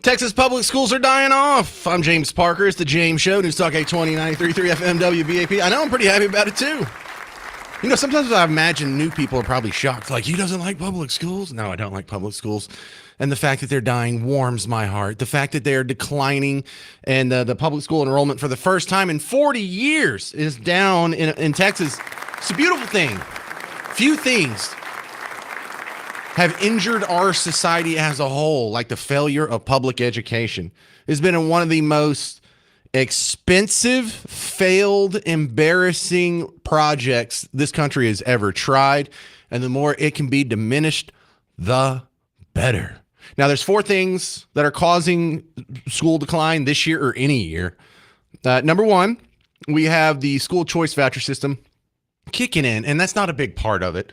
Texas public schools are dying off. I'm James Parker. It's the James Show. News Talk 820 93.3 FM WBAP. I know I'm pretty happy about it too. You know, sometimes I imagine new people are probably shocked. Like, he doesn't like public schools? No, I don't like public schools. And the fact that they're dying warms my heart. The fact that they're declining and the public school enrollment for the first time in 40 years is down in Texas. It's a beautiful thing. Few things have injured our society as a whole, like the failure of public education. It's been one of the most expensive, failed, embarrassing projects this country has ever tried. And the more it can be diminished, the better. Now, there's four things that are causing school decline this year or any year. Number one, we have the school choice voucher system kicking in, and that's not a big part of it.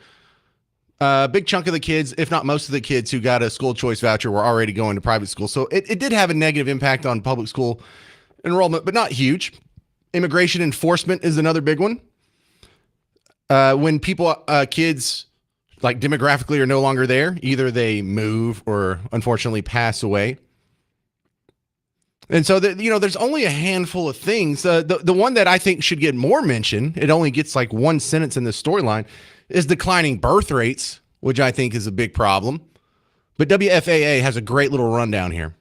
A big chunk of the kids, if not most of the kids who got a school choice voucher, were already going to private school. So it did have a negative impact on public school enrollment, but not huge. Immigration enforcement is another big one. When kids like demographically are no longer there, either they move or unfortunately pass away. And so, there's only a handful of things. The one that I think should get more mention, it only gets like one sentence in the storyline, is declining birth rates, which I think is a big problem. But WFAA has a great little rundown here.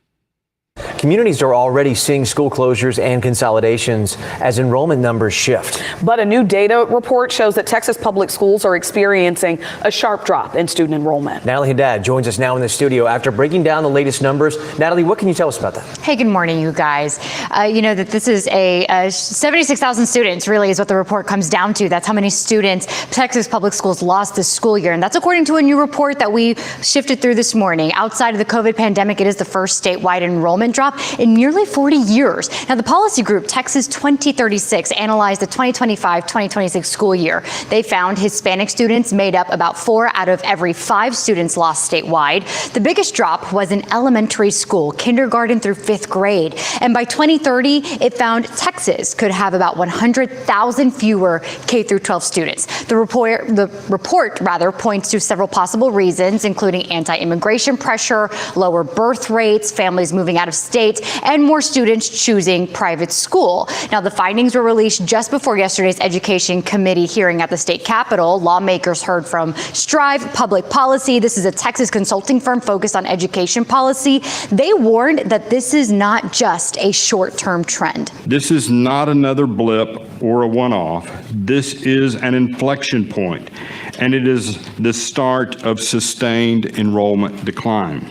Communities are already seeing school closures and consolidations as enrollment numbers shift. But a new data report shows that Texas public schools are experiencing a sharp drop in student enrollment. Natalie Haddad joins us now in the studio after breaking down the latest numbers. Natalie, what can you tell us about that? Hey, good morning, you guys. You know that this is a 76,000 students really is what the report comes down to. That's how many students Texas public schools lost this school year. And that's according to a new report that we shifted through this morning. Outside of the COVID pandemic, it is the first statewide enrollment drop in nearly 40 years. Now, the policy group Texas 2036 analyzed the 2025-2026 school year. They found Hispanic students made up about 4 out of every 5 students lost statewide. The biggest drop was in elementary school, kindergarten through 5th grade. And by 2030, it found Texas could have about 100,000 fewer K through 12 students. The report points to several possible reasons, including anti-immigration pressure, lower birth rates, families moving out of state, and more students choosing private school. Now, the findings were released just before yesterday's Education Committee hearing at the state capitol. Lawmakers heard from Strive Public Policy. This is a Texas consulting firm focused on education policy. They warned that this is not just a short-term trend. This is not another blip or a one-off. This is an inflection point, and it is the start of sustained enrollment decline.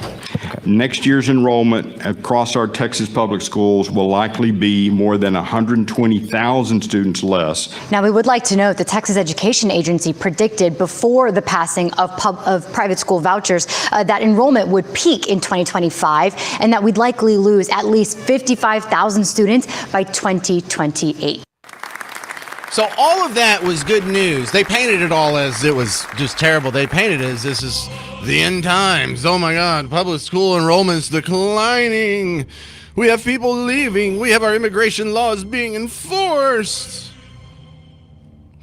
Next year's enrollment across our Texas public schools will likely be more than 120,000 students less. Now, we would like to note the Texas Education Agency predicted before the passing of private school vouchers that enrollment would peak in 2025 and that we'd likely lose at least 55,000 students by 2028. So all of that was good news. They painted it all as it was just terrible. They painted it as this is the end times. Oh my God, public school enrollment's declining. We have people leaving. We have our immigration laws being enforced.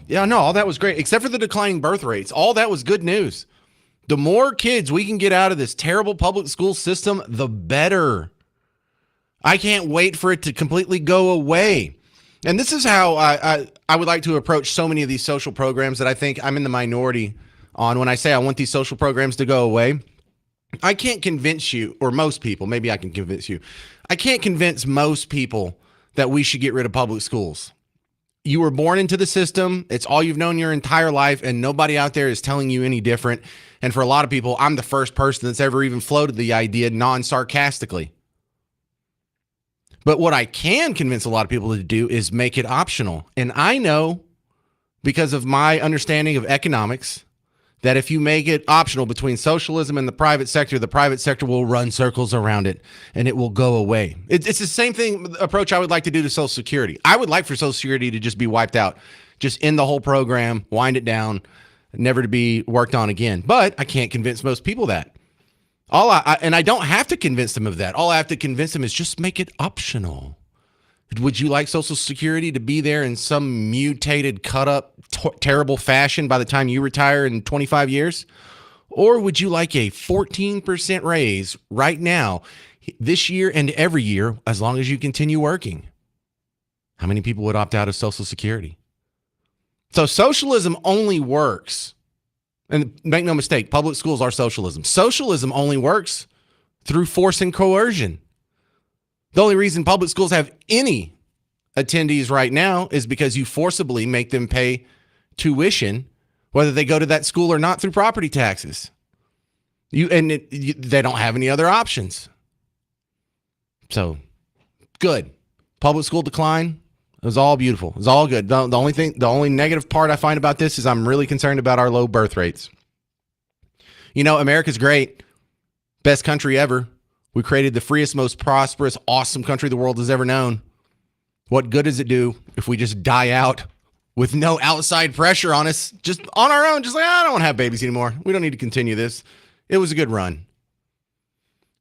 Yeah, no, all that was great, except for the declining birth rates. All that was good news. The more kids we can get out of this terrible public school system, the better. I can't wait for it to completely go away. And this is how I would like to approach so many of these social programs that I think I'm in the minority on when I say I want these social programs to go away. I can't convince you, or most people, maybe I can convince you. I can't convince most people that we should get rid of public schools. You were born into the system. It's all you've known your entire life, and nobody out there is telling you any different. And for a lot of people, I'm the first person that's ever even floated the idea non-sarcastically. But what I can convince a lot of people to do is make it optional. And I know, because of my understanding of economics, that if you make it optional between socialism and the private sector will run circles around it and it will go away. It's the same approach I would like to do to Social Security. I would like for Social Security to just be wiped out, just end the whole program, wind it down, never to be worked on again. But I can't convince most people that. And I don't have to convince them of that. All I have to convince them is just make it optional. Would you like Social Security to be there in some mutated, cut up, terrible fashion by the time you retire in 25 years? Or would you like a 14% raise right now this year and every year, as long as you continue working. How many people would opt out of Social Security? So socialism only works, and make no mistake, public schools are socialism. Socialism only works through force and coercion. The only reason public schools have any attendees right now is because you forcibly make them pay tuition, whether they go to that school or not, through property taxes. They don't have any other options. So, good. Public school decline. It was all beautiful. It was all good. The only negative part I find about this is I'm really concerned about our low birth rates. You know, America's great. Best country ever. We created the freest, most prosperous, awesome country the world has ever known. What good does it do if we just die out with no outside pressure on us, just on our own, just like, I don't want to have babies anymore. We don't need to continue this. It was a good run.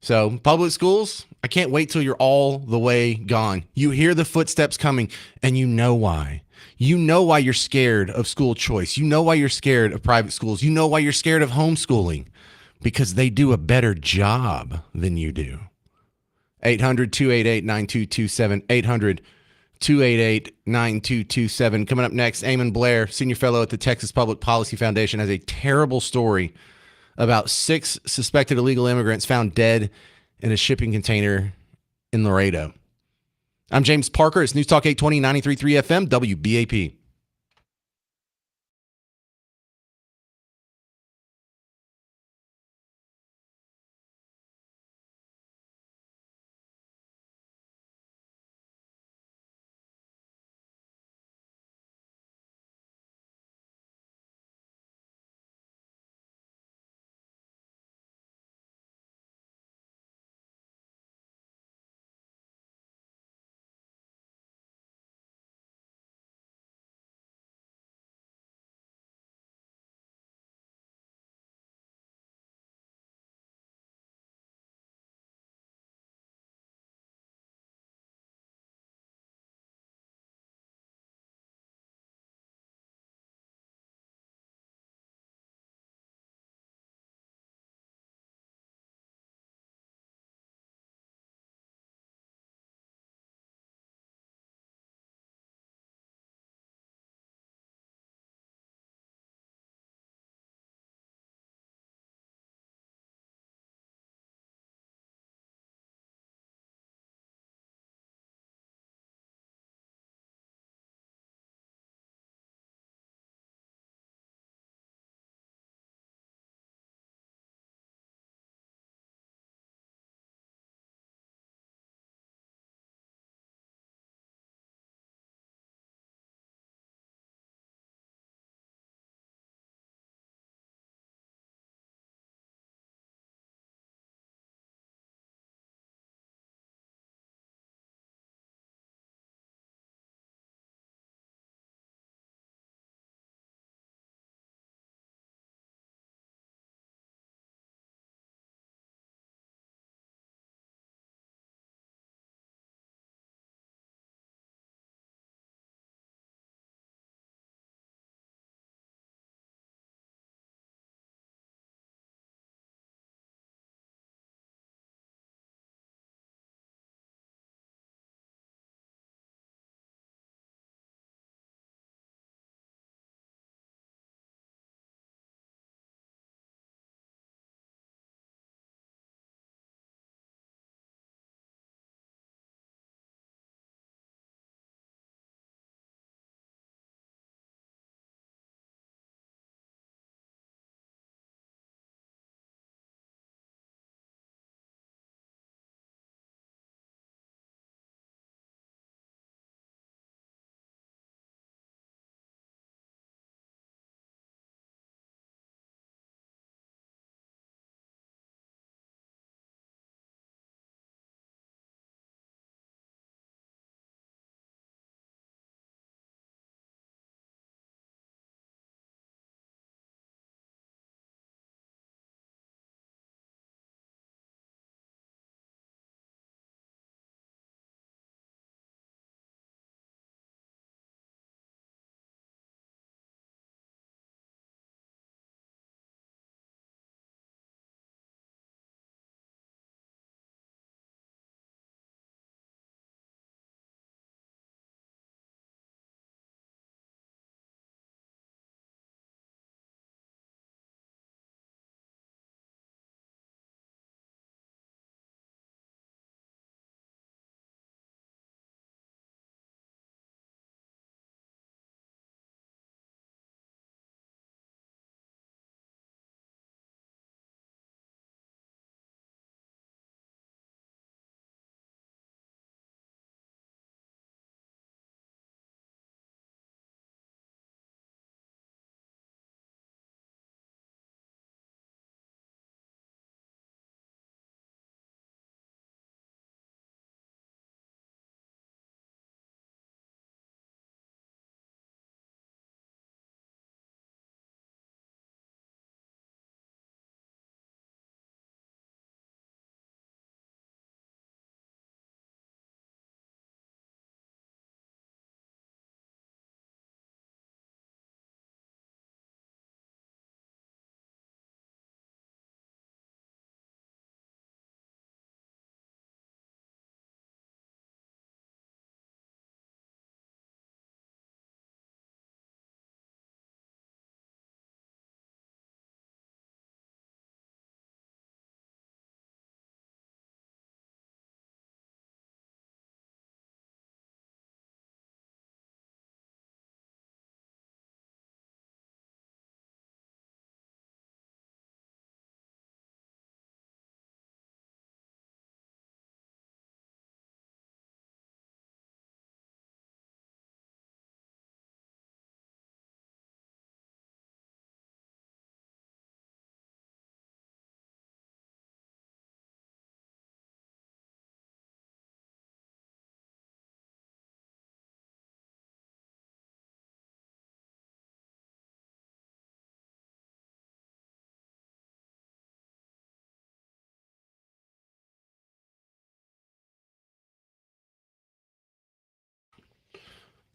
So public schools, I can't wait till you're all the way gone. You hear the footsteps coming and you know why. You know why you're scared of school choice. You know why you're scared of private schools. You know why you're scared of homeschooling, because they do a better job than you do. 800-288-9227, 800-288-9227. Coming up next, Eamon Blair, senior fellow at the Texas Public Policy Foundation, has a terrible story about 6 suspected illegal immigrants found dead in a shipping container in Laredo. I'm James Parker. It's News Talk 820, 93.3 FM, WBAP.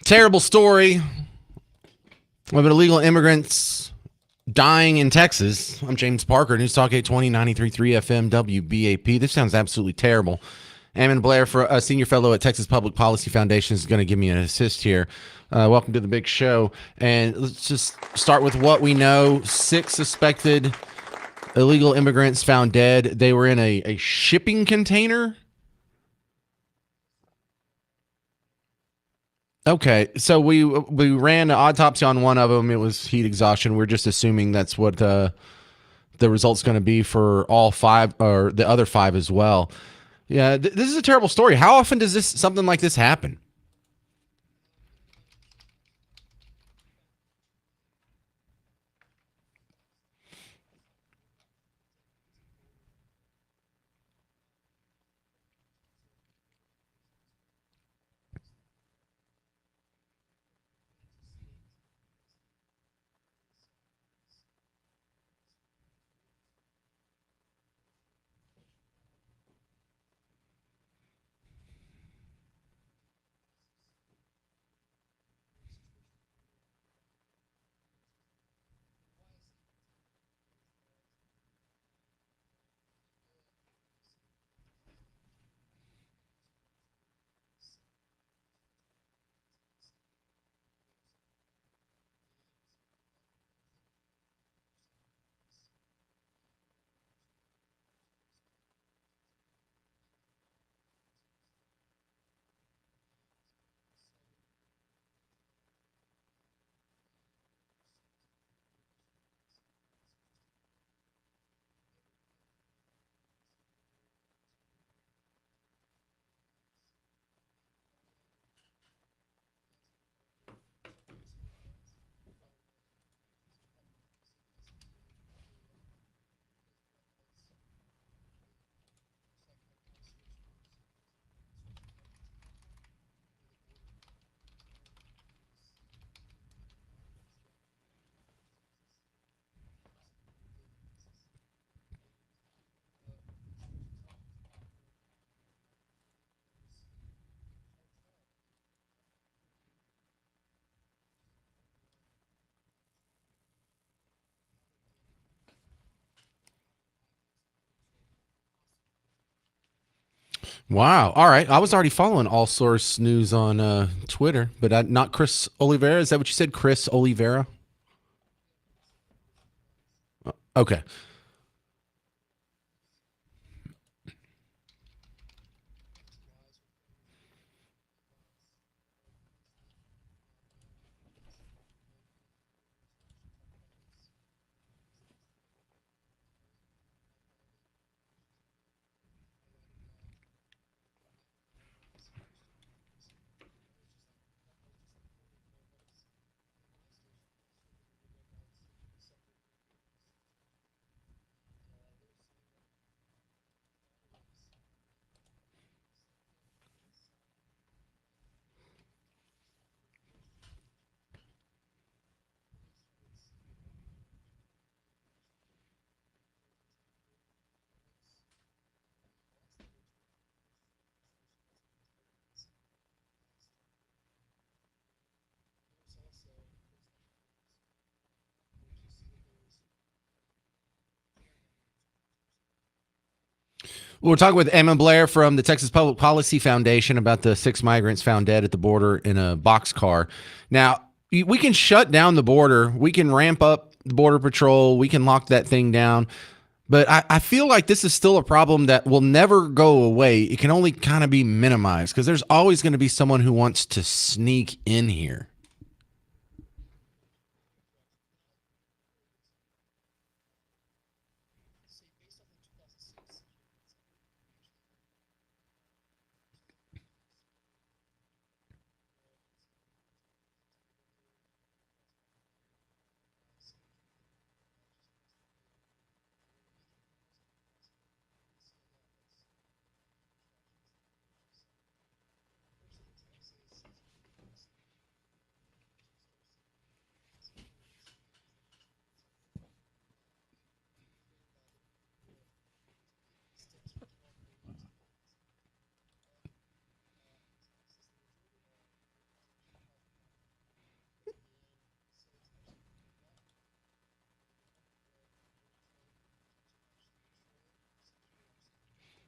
Terrible story of illegal immigrants dying in Texas. I'm James Parker, News Talk 820, 93.3 FM, WBAP. This sounds absolutely terrible. Ammon Blair, for a senior fellow at Texas Public Policy Foundation, is going to give me an assist here. Welcome to the big show. And let's just start with what we know. 6 suspected illegal immigrants found dead. They were in a shipping container. Okay, so we ran an autopsy on one of them. It was heat exhaustion. We're just assuming that's what the result's going to be for all 5 or the other 5 as well. Yeah, this is a terrible story. How often does something like this happen? Wow. All right. I was already following All Source News on Twitter, but not Chris Oliveira. Is that what you said? Chris Oliveira? Okay. We're talking with Emma Blair from the Texas Public Policy Foundation about the 6 migrants found dead at the border in a boxcar. Now, we can shut down the border. We can ramp up the Border Patrol. We can lock that thing down. But I feel like this is still a problem that will never go away. It can only kind of be minimized because there's always going to be someone who wants to sneak in here.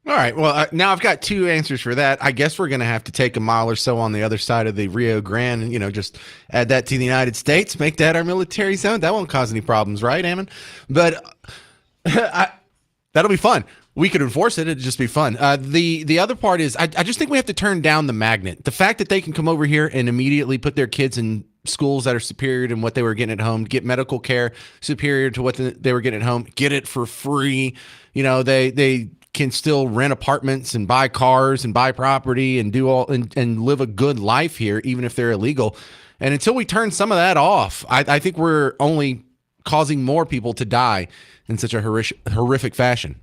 All right. Well, now I've got two answers for that. I guess we're going to have to take a mile or so on the other side of the Rio Grande and, just add that to the United States, make that our military zone. That won't cause any problems, right, Ammon? But that'll be fun. We could enforce it. It'd just be fun. The other part is I just think we have to turn down the magnet. The fact that they can come over here and immediately put their kids in schools that are superior to what they were getting at home, get medical care superior to what they were getting at home, get it for free. They can still rent apartments and buy cars and buy property and do all and live a good life here, even if they're illegal. And until we turn some of that off, I think we're only causing more people to die in such a horrific fashion.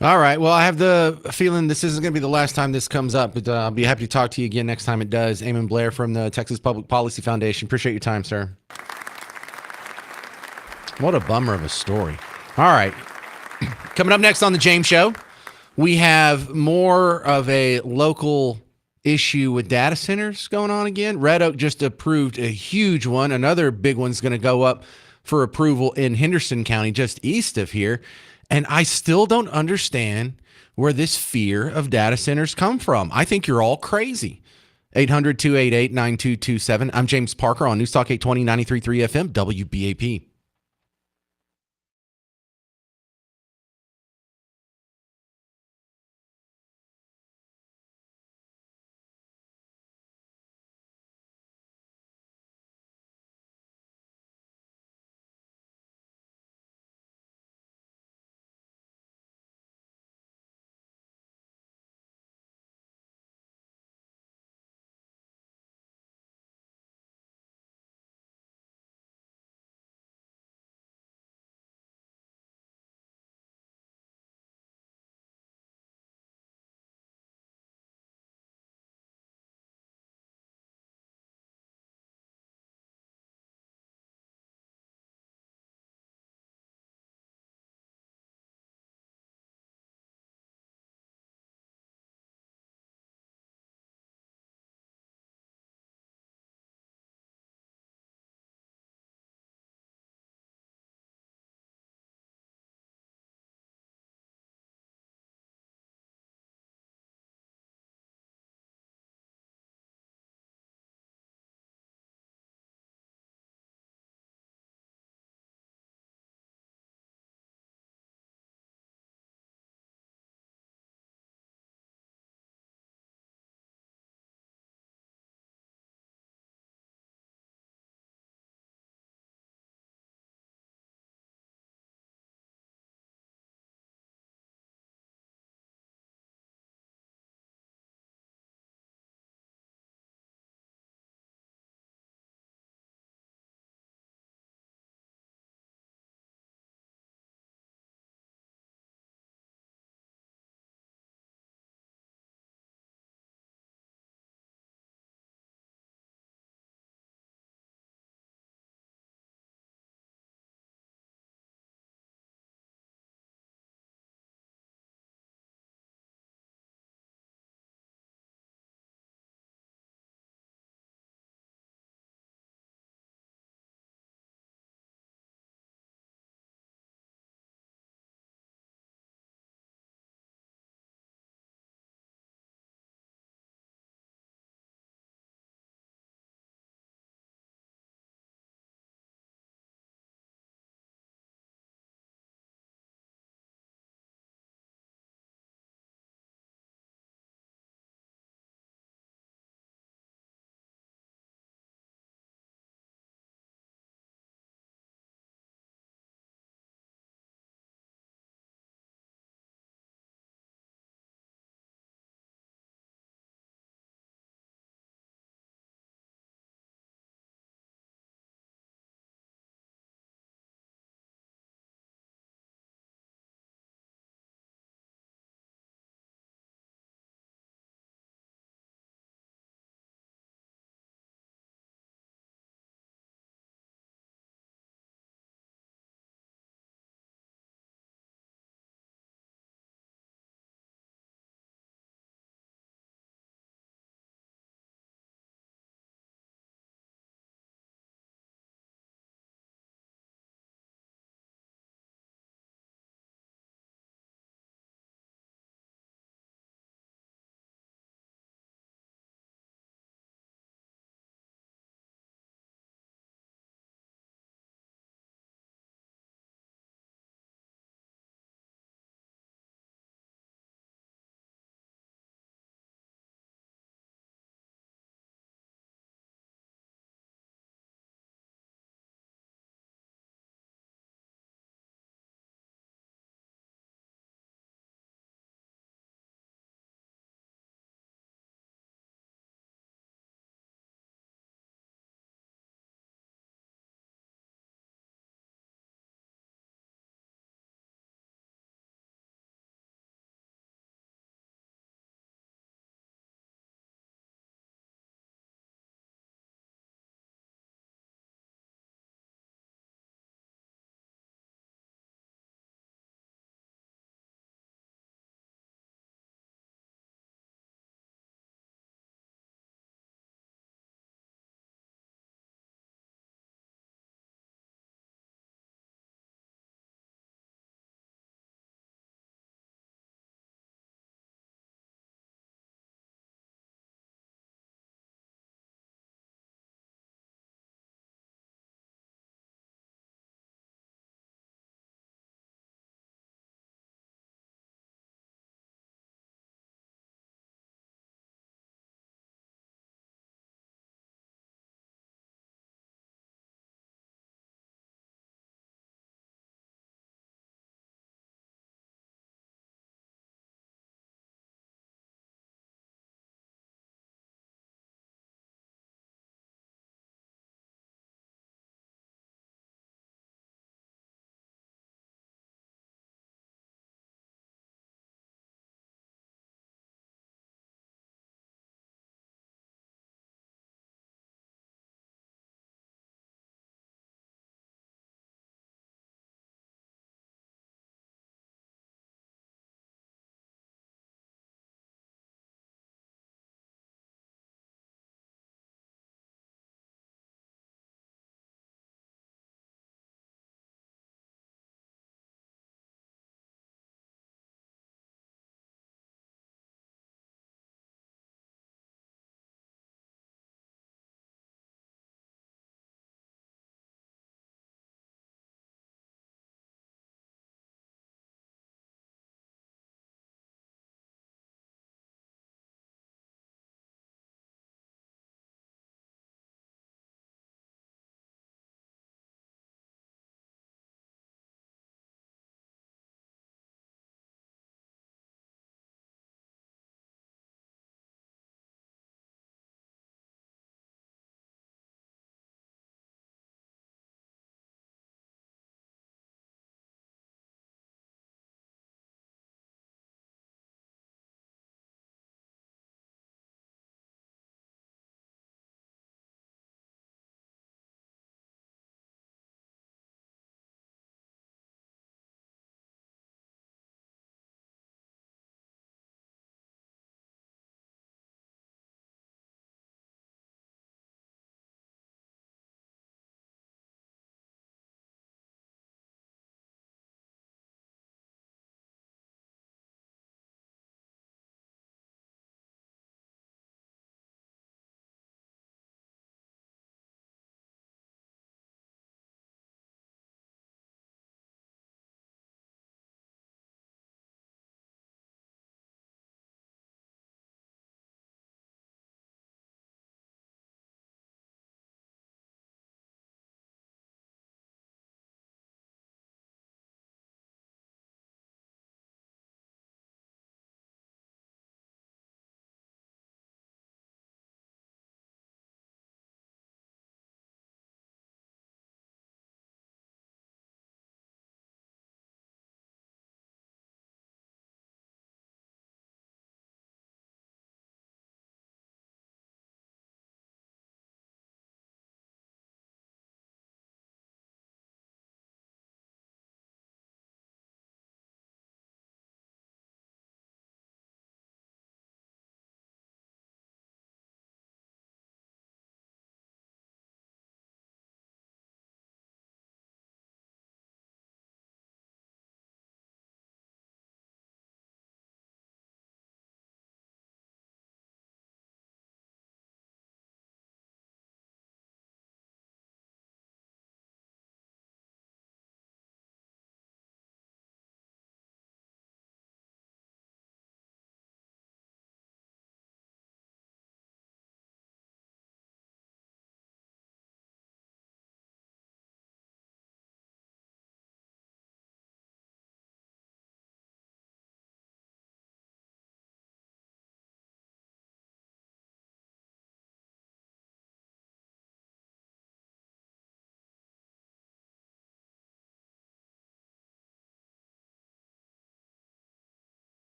All right. Well, I have the feeling this isn't going to be the last time this comes up, but I'll be happy to talk to you again next time it does. Eamon Blair from the Texas Public Policy Foundation. Appreciate your time, sir. What a bummer of a story. All right. Coming up next on the James Show, we have more of a local issue with data centers going on again. Red Oak just approved a huge one. Another big one's going to go up for approval in Henderson County, just east of here. And I still don't understand where this fear of data centers come from. I think you're all crazy. 800-288-9227. I'm James Parker on News Talk 820 93.3 FM WBAP.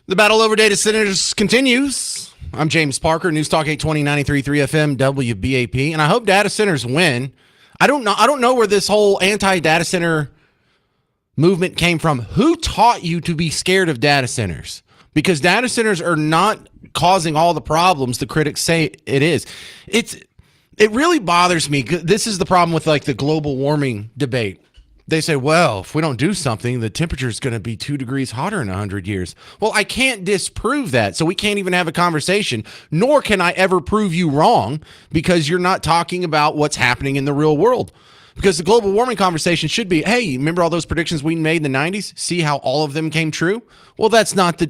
The battle over data centers continues. I'm James Parker, News Talk 820 93.3 FM WBAP, and I hope data centers win. I don't know where this whole anti-data center movement came from. Who taught you to be scared of data centers? Because data centers are not causing all the problems the critics say it is. It really bothers me. This is the problem with like the global warming debate. They say, well, if we don't do something, the temperature is going to be 2 degrees hotter in 100 years. Well, I can't disprove that, so we can't even have a conversation, nor can I ever prove you wrong because you're not talking about what's happening in the real world. Because the global warming conversation should be, hey, remember all those predictions we made in the 90s? See how all of them came true? Well, that's not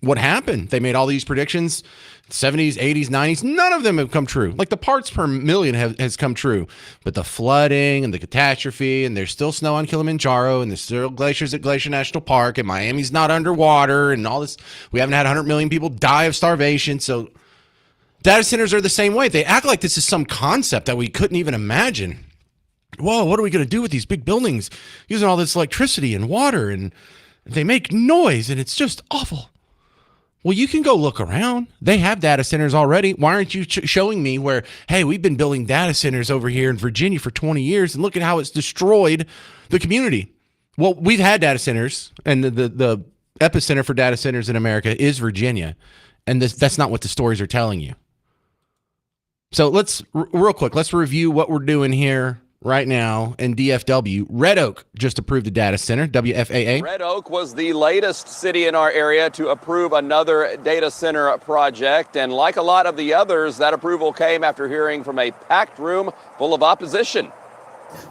what happened. They made all these predictions, 70s, 80s, 90s. None of them have come true. Like the parts per million has come true. But the flooding and the catastrophe, and there's still snow on Kilimanjaro, and there's still glaciers at Glacier National Park, and Miami's not underwater, and all this. We haven't had 100 million people die of starvation. So data centers are the same way. They act like this is some concept that we couldn't even imagine. Whoa, what are we going to do with these big buildings using all this electricity and water, and they make noise, and it's just awful. Well, you can go look around. They have data centers already. Why aren't you showing me where, hey, we've been building data centers over here in Virginia for 20 years, and look at how it's destroyed the community. Well, we've had data centers, and the epicenter for data centers in America is Virginia, and that's not what the stories are telling you. So real quick, let's review what we're doing here right now in DFW. Red Oak just approved a data center, WFAA. Red Oak was the latest city in our area to approve another data center project. And like a lot of the others, that approval came after hearing from a packed room full of opposition.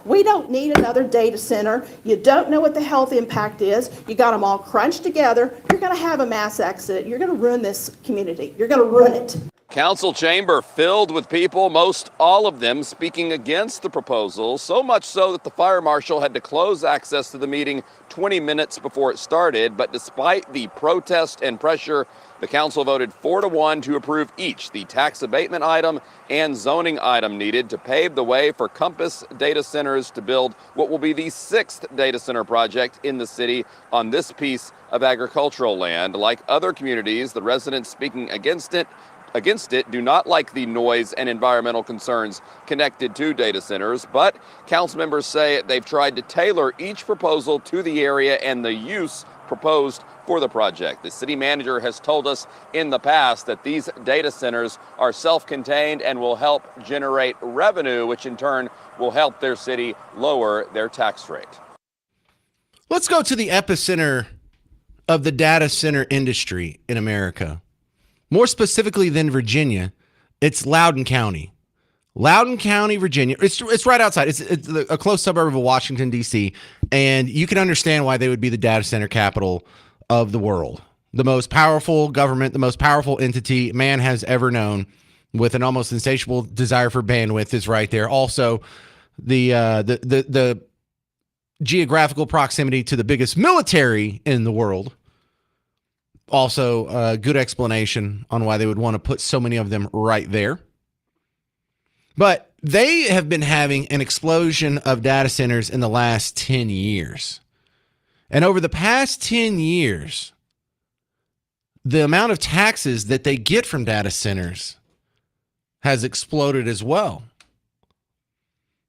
We don't need another data center. You don't know what the health impact is. You got them all crunched together. You're going to have a mass exit. You're going to ruin this community. You're going to ruin it. Council chamber filled with people, most all of them speaking against the proposal, so much so that the fire marshal had to close access to the meeting 20 minutes before it started. But despite the protest and pressure, the council voted 4-1 to approve each the tax abatement item and zoning item needed to pave the way for Compass Data Centers to build what will be the 6th data center project in the city on this piece of agricultural land. Like other communities, the residents speaking against it do not like the noise and environmental concerns connected to data centers, but council members say they've tried to tailor each proposal to the area and the use proposed for the project. The city manager has told us in the past that these data centers are self-contained and will help generate revenue, which in turn will help their city lower their tax rate. Let's go to the epicenter of the data center industry in America. More specifically than Virginia, it's Loudoun County. Loudoun County, Virginia. It's right outside. It's a close suburb of Washington, D.C., and you can understand why they would be the data center capital of the world. The most powerful government, the most powerful entity man has ever known, with an almost insatiable desire for bandwidth, is right there. Also, the geographical proximity to the biggest military in the world. Also, a good explanation on why they would want to put so many of them right there. But they have been having an explosion of data centers in the last 10 years. And over the past 10 years, the amount of taxes that they get from data centers has exploded as well.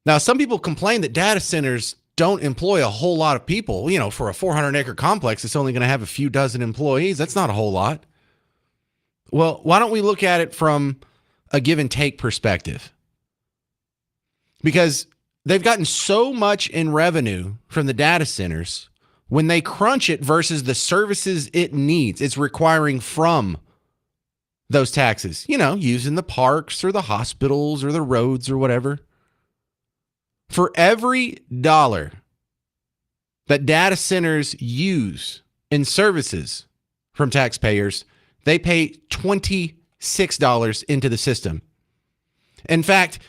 Now, some people complain that data centers don't employ a whole lot of people. You know, for a 400-acre complex, it's only going to have a few dozen employees. That's not a whole lot. Well, why don't we look at it from a give and take perspective? Because they've gotten so much in revenue from the data centers, when they crunch it versus the services it needs, it's requiring from those taxes, you know, using the parks or the hospitals or the roads or whatever. For every dollar that data centers use in services from taxpayers, they pay $26 into the system. In fact,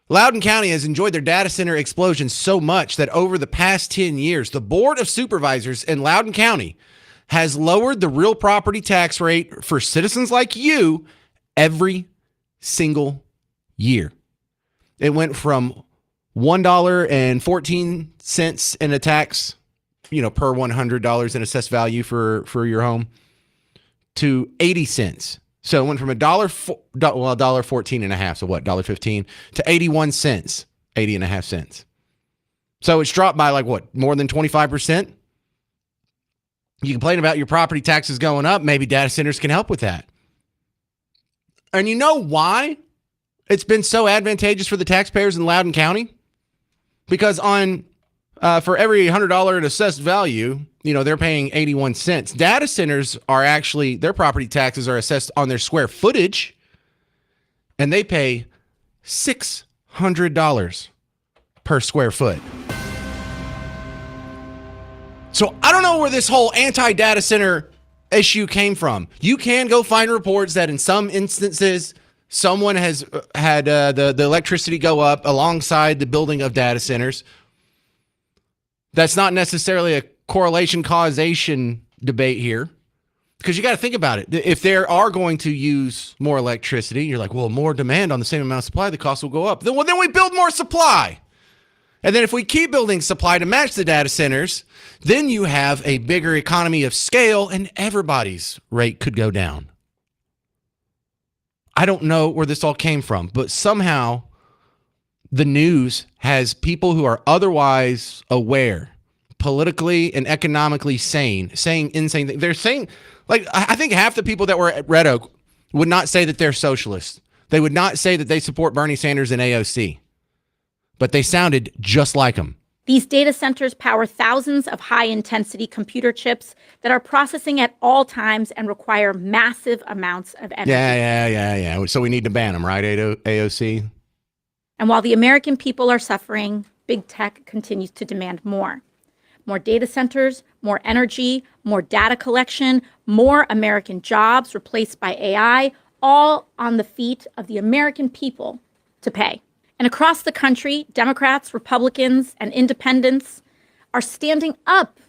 Loudoun County has enjoyed their data center explosion so much that over the past 10 years, the Board of Supervisors in Loudoun County has lowered the real property tax rate for citizens like you every single year. It went from $1.14 in a tax, you know, per $100 in assessed value for your home, to 80 cents. So it went from $1.14 and a half. So what, $1.15 to 81 cents, 80 and a half cents. So it's dropped by like what, more than 25%? You complain about your property taxes going up. Maybe data centers can help with that. And you know why it's been so advantageous for the taxpayers in Loudoun County? Because for every $100 in assessed value, they're paying 81 cents. Data centers are actually, their property taxes are assessed on their square footage, and they pay $600 per square foot. So I don't know where this whole anti-data center issue came from. You can go find reports that in some instances, someone has had the electricity go up alongside the building of data centers. That's not necessarily a correlation causation debate here, because you got to think about it. If they are going to use more electricity, you're like, well, more demand on the same amount of supply, the cost will go up. Then we build more supply. And then if we keep building supply to match the data centers, then you have a bigger economy of scale and everybody's rate could go down. I don't know where this all came from, but somehow the news has people who are otherwise aware, politically and economically sane, saying insane things. They're saying, like, I think half the people that were at Red Oak would not say that they're socialists. They would not say that they support Bernie Sanders and AOC, but they sounded just like him. These data centers power thousands of high-intensity computer chips that are processing at all times and require massive amounts of energy. Yeah. So we need to ban them, right, AOC? And while the American people are suffering, big tech continues to demand more. More data centers, more energy, more data collection, more American jobs replaced by AI, all on the feet of the American people to pay. And across the country, Democrats, Republicans, and independents are standing up.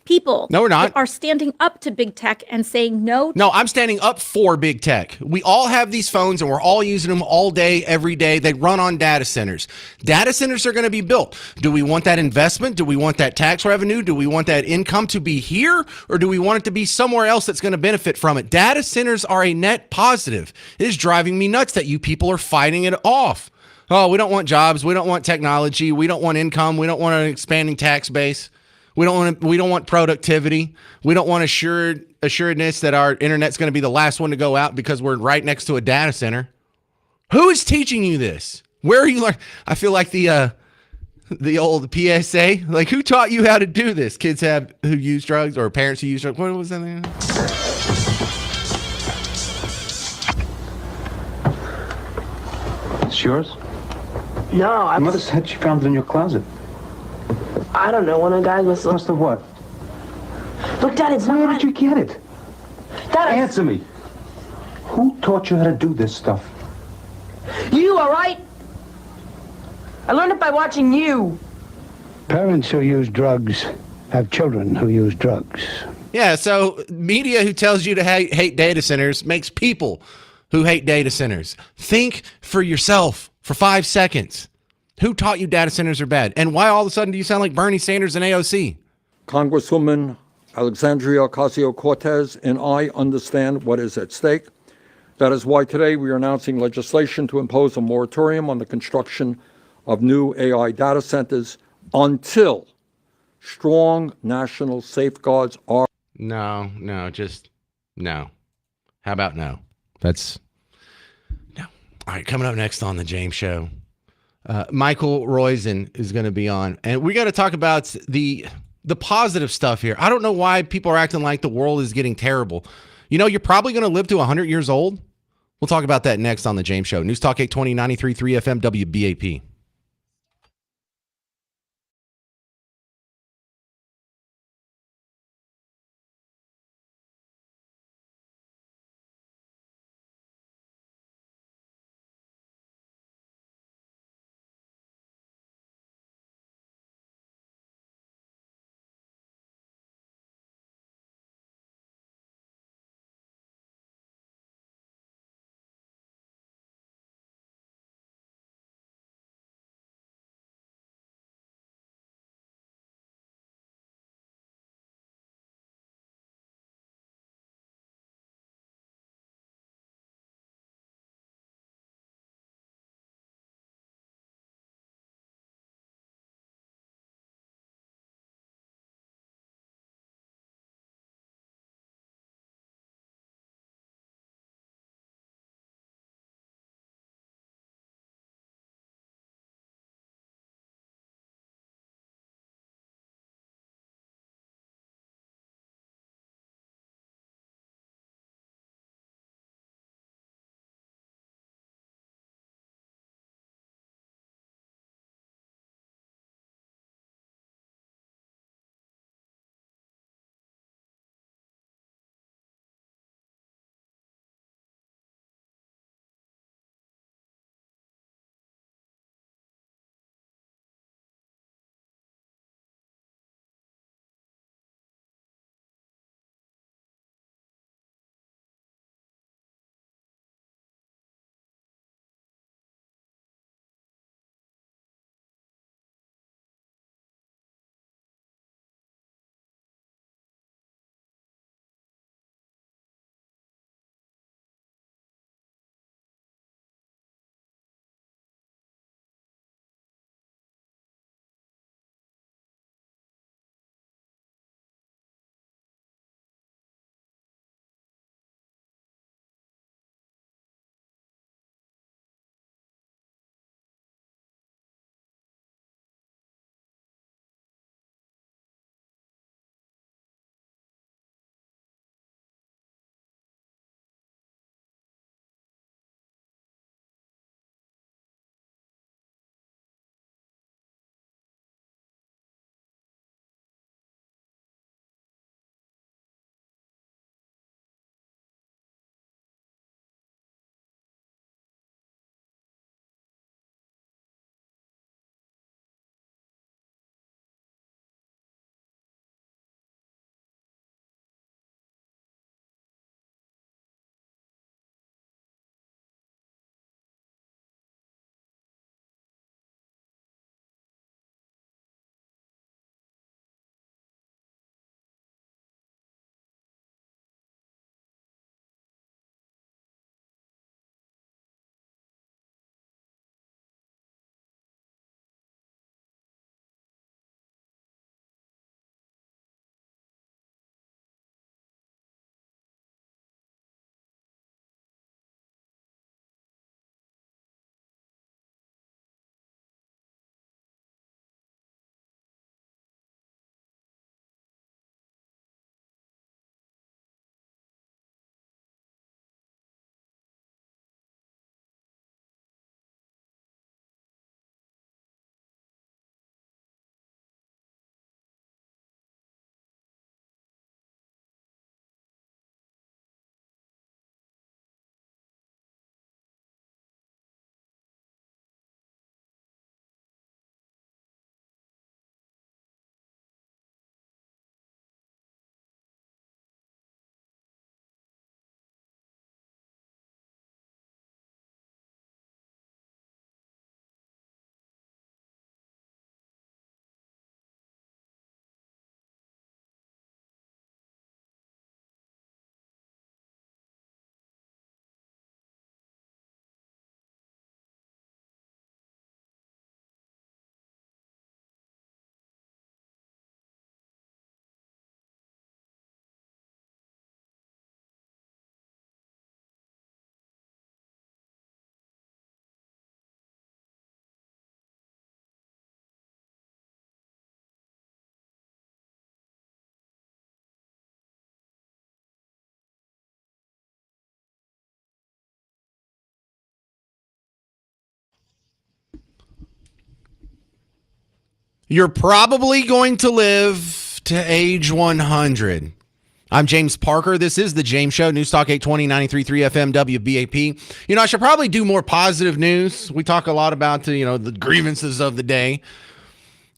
People No, we're not. are standing up to big tech and saying no. No, I'm standing up for big tech. We all have these phones and we're all using them all day, every day. They run on data centers. Data centers are going to be built. Do we want that investment? Do we want that tax revenue? Do we want that income to be here? Or do we want it to be somewhere else that's going to benefit from it? Data centers are a net positive. It is driving me nuts that you people are fighting it off. Oh, we don't want jobs. We don't want technology. We don't want income. We don't want an expanding tax base. We don't want productivity. We don't want assuredness that our internet's going to be the last one to go out because we're right next to a data center. Who is teaching you this? Where are you learning? I feel like the old PSA. Like, who taught you how to do this? Kids who use drugs or parents who use drugs. What was that name? It's yours? No, Your mother said she found it in your closet. I don't know. One of the guys must Must have what? Look, Dad, it's Where not. did you get it? Dad, Answer me. Who taught you how to do this stuff? You, all right? I learned it by watching you. Parents who use drugs have children who use drugs. Yeah, so media who tells you to hate data centers makes people who hate data centers. Think for yourself for 5 seconds. Who taught you data centers are bad? And why all of a sudden do you sound like Bernie Sanders and AOC? Congresswoman Alexandria Ocasio-Cortez and I understand what is at stake. That is why today we are announcing legislation to impose a moratorium on the construction of new AI data centers until strong national safeguards are. No. How about no? That's no. All right, coming up next on the James Show, Michael Roizen is going to be on, and we got to talk about the positive stuff here. I don't know why people are acting like the world is getting terrible. You're probably going to live to 100 years old. We'll talk about that next on the James Show. News Talk 820 93.3 FM WBAP. You're probably going to live to age 100. I'm James Parker. This is The James Show, News Talk 820, 93.3 FM, WBAP. I should probably do more positive news. We talk a lot about, the grievances of the day.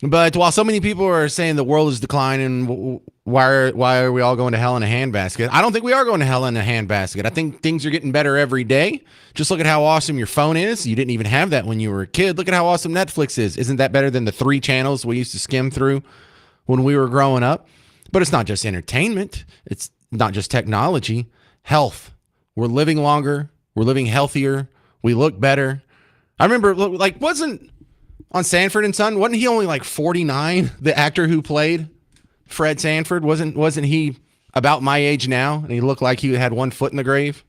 But while so many people are saying the world is declining, why are we all going to hell in a handbasket? I don't think we are going to hell in a handbasket. I think things are getting better every day. Just look at how awesome your phone is. You didn't even have that when you were a kid. Look at how awesome Netflix is. Isn't that better than the 3 channels we used to skim through when we were growing up? But it's not just entertainment. It's not just technology. Health. We're living longer. We're living healthier. We look better. I remember, wasn't on Sanford and Son, wasn't he only like 49? The actor who played Fred Sanford, wasn't he about my age now? And he looked like he had one foot in the grave.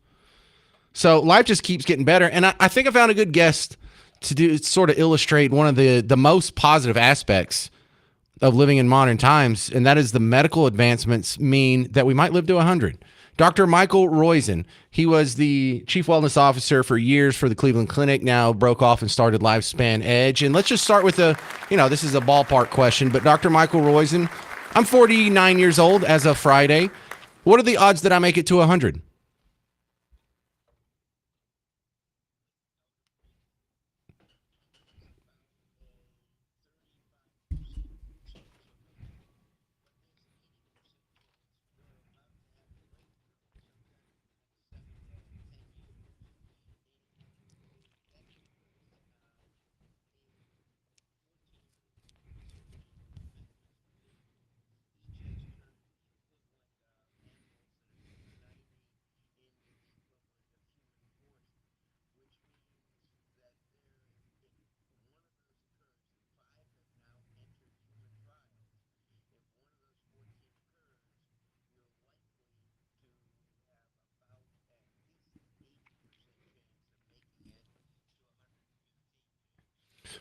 So life just keeps getting better. And I think I found a good guest to sort of illustrate one of the most positive aspects of living in modern times, and that is the medical advancements mean that we might live to 100. Dr. Michael Roizen, he was the chief wellness officer for years for the Cleveland Clinic, now broke off and started Lifespan Edge. And let's just start with this is a ballpark question, but Dr. Michael Roizen, I'm 49 years old as of Friday. What are the odds that I make it to 100?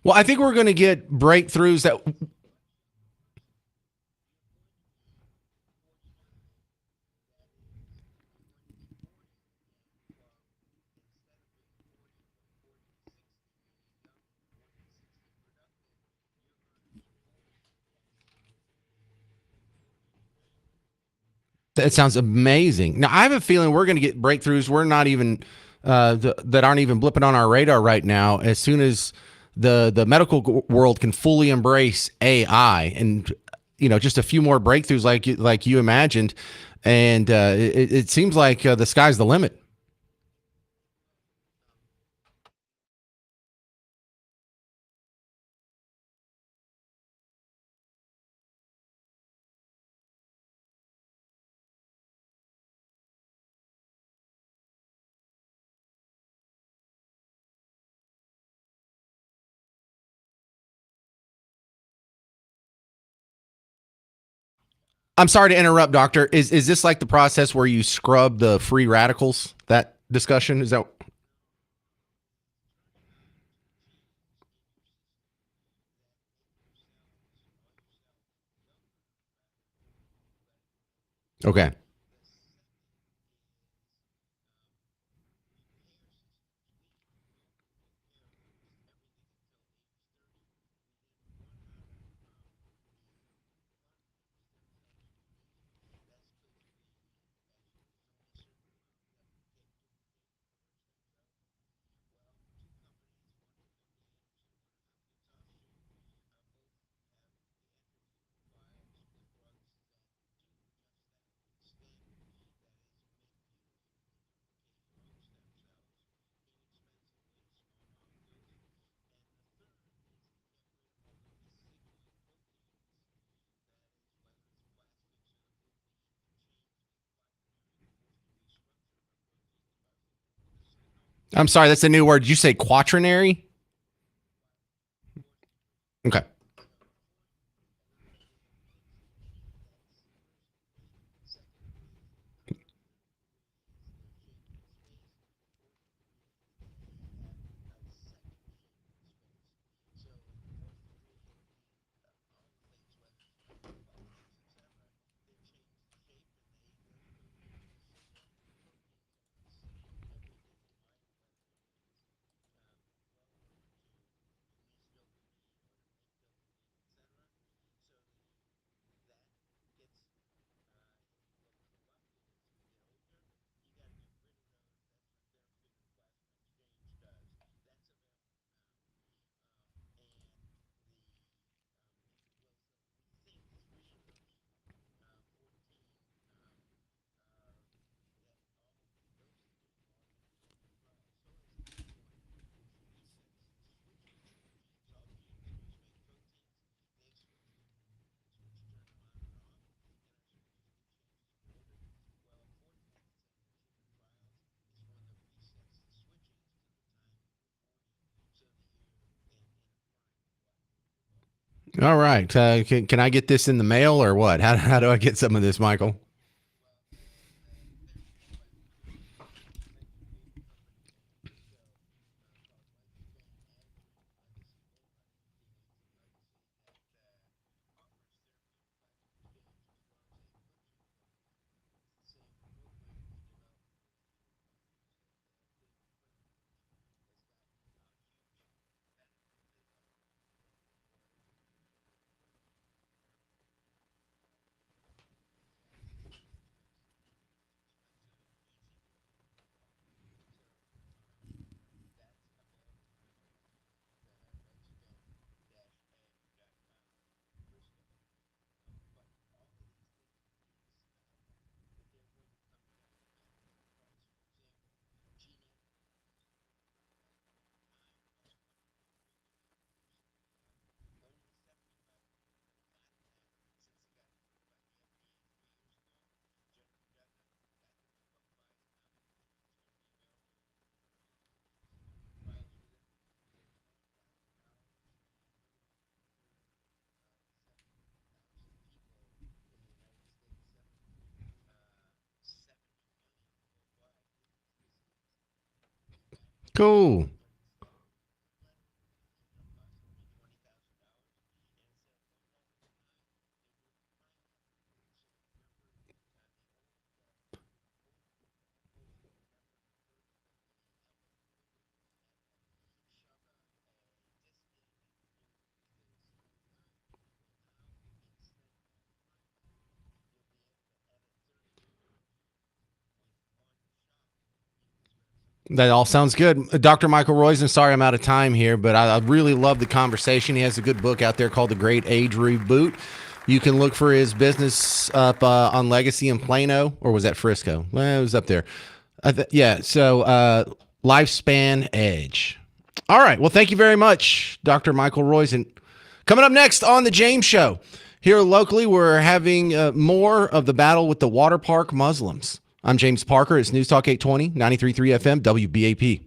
Well, I think we're going to get breakthroughs that sounds amazing. Now, I have a feeling we're going to get breakthroughs we're not even that aren't even blipping on our radar right now. As soon as the medical world can fully embrace AI, and just a few more breakthroughs like you imagined, and it seems like the sky's the limit. I'm sorry to interrupt, doctor. Is this like the process where you scrub the free radicals? That discussion is that okay? I'm sorry, that's a new word. Did you say quaternary? Okay. All right. Can I get this in the mail or what? How do I get some of this, Michael? Cool. That all sounds good. Dr. Michael Roizen, sorry I'm out of time here, but I really love the conversation. He has a good book out there called The Great Age Reboot. You can look for his business up on Legacy in Plano, or was that Frisco? Well, it was up there. Yeah, so Lifespan Edge. All right, well, thank you very much, Dr. Michael Roizen. Coming up next on The James Show, here locally, we're having more of the battle with the water park Muslims. I'm James Parker. It's News Talk 820, 93.3 FM, WBAP.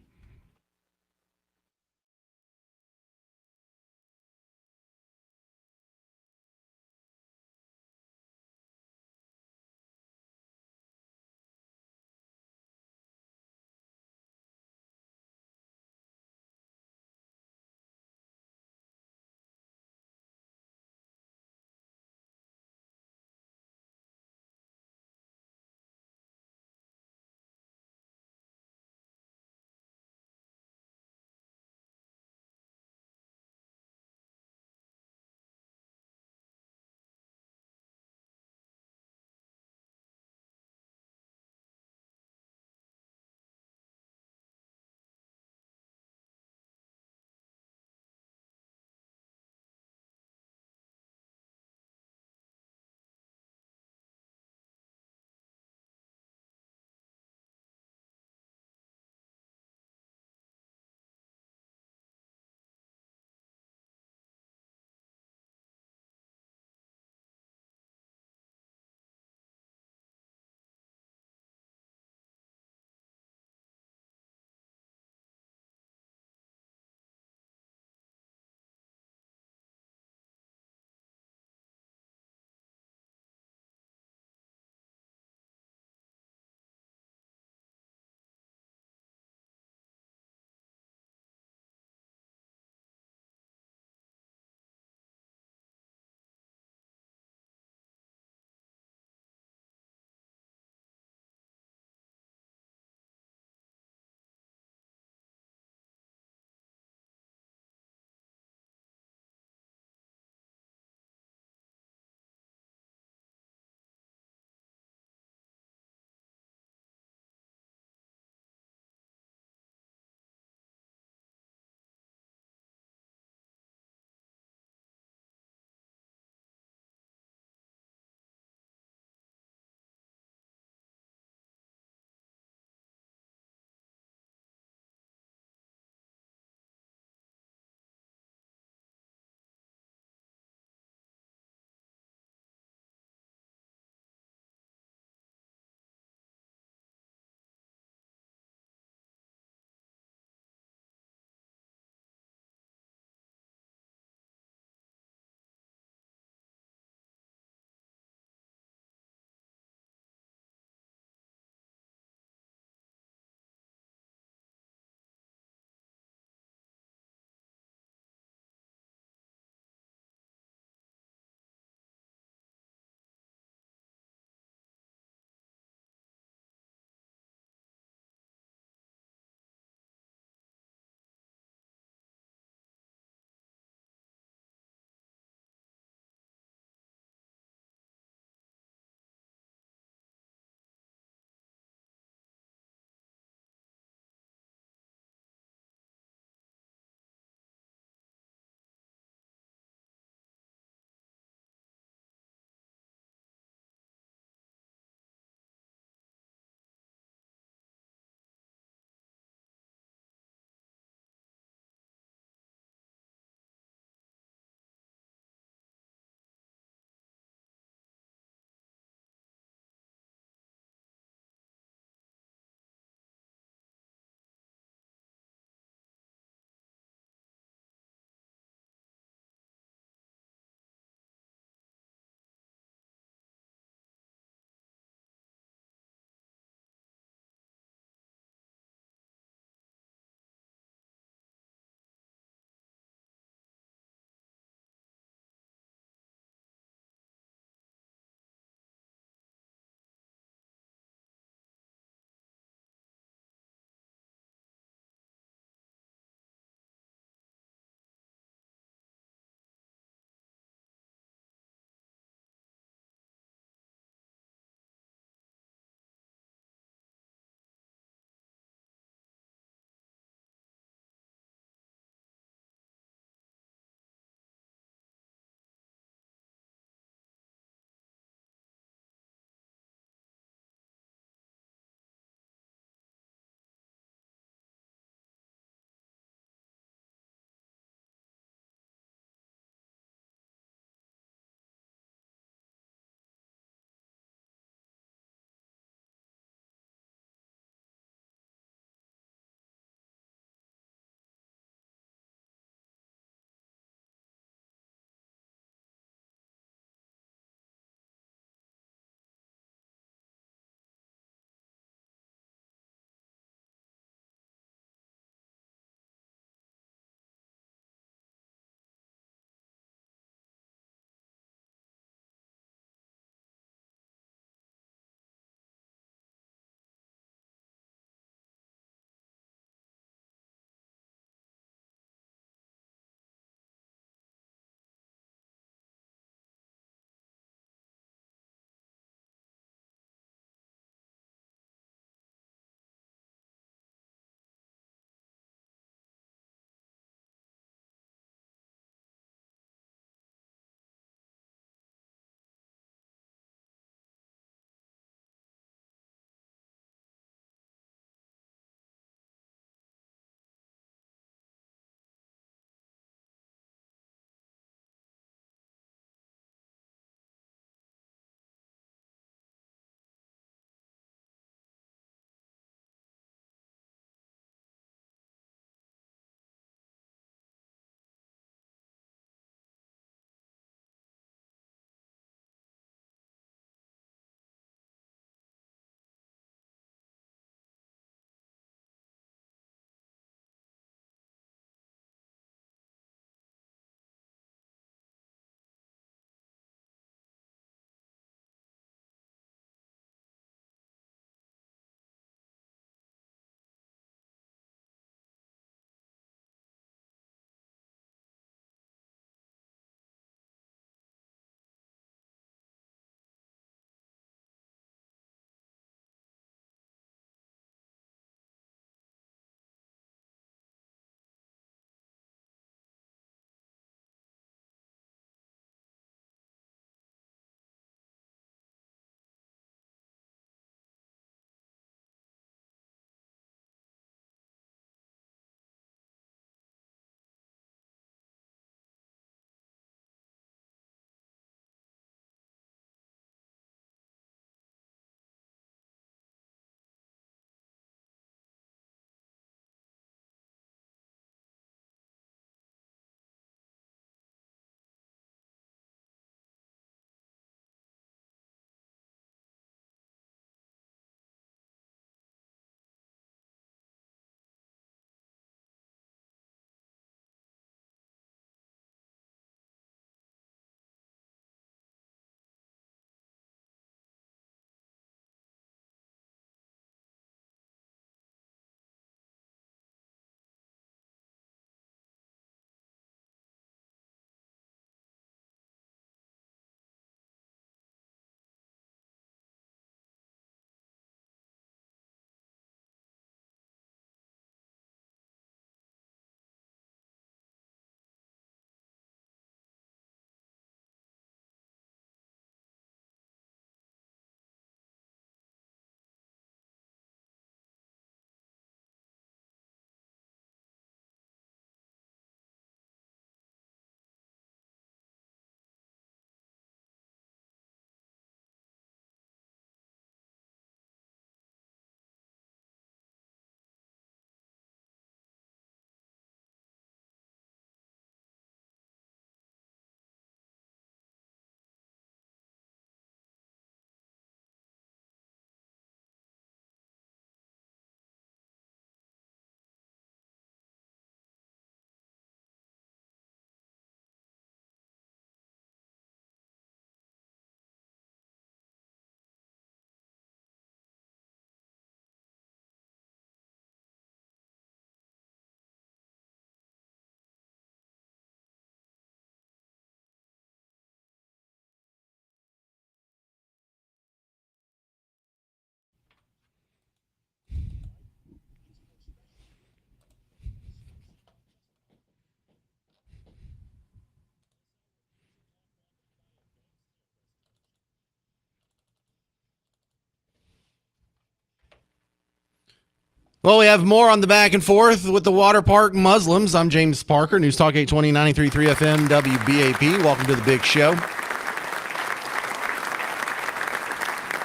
Well, we have more on the back and forth with the water park Muslims. I'm James Parker, News Talk 820, 93.3 FM, WBAP. Welcome to the big show.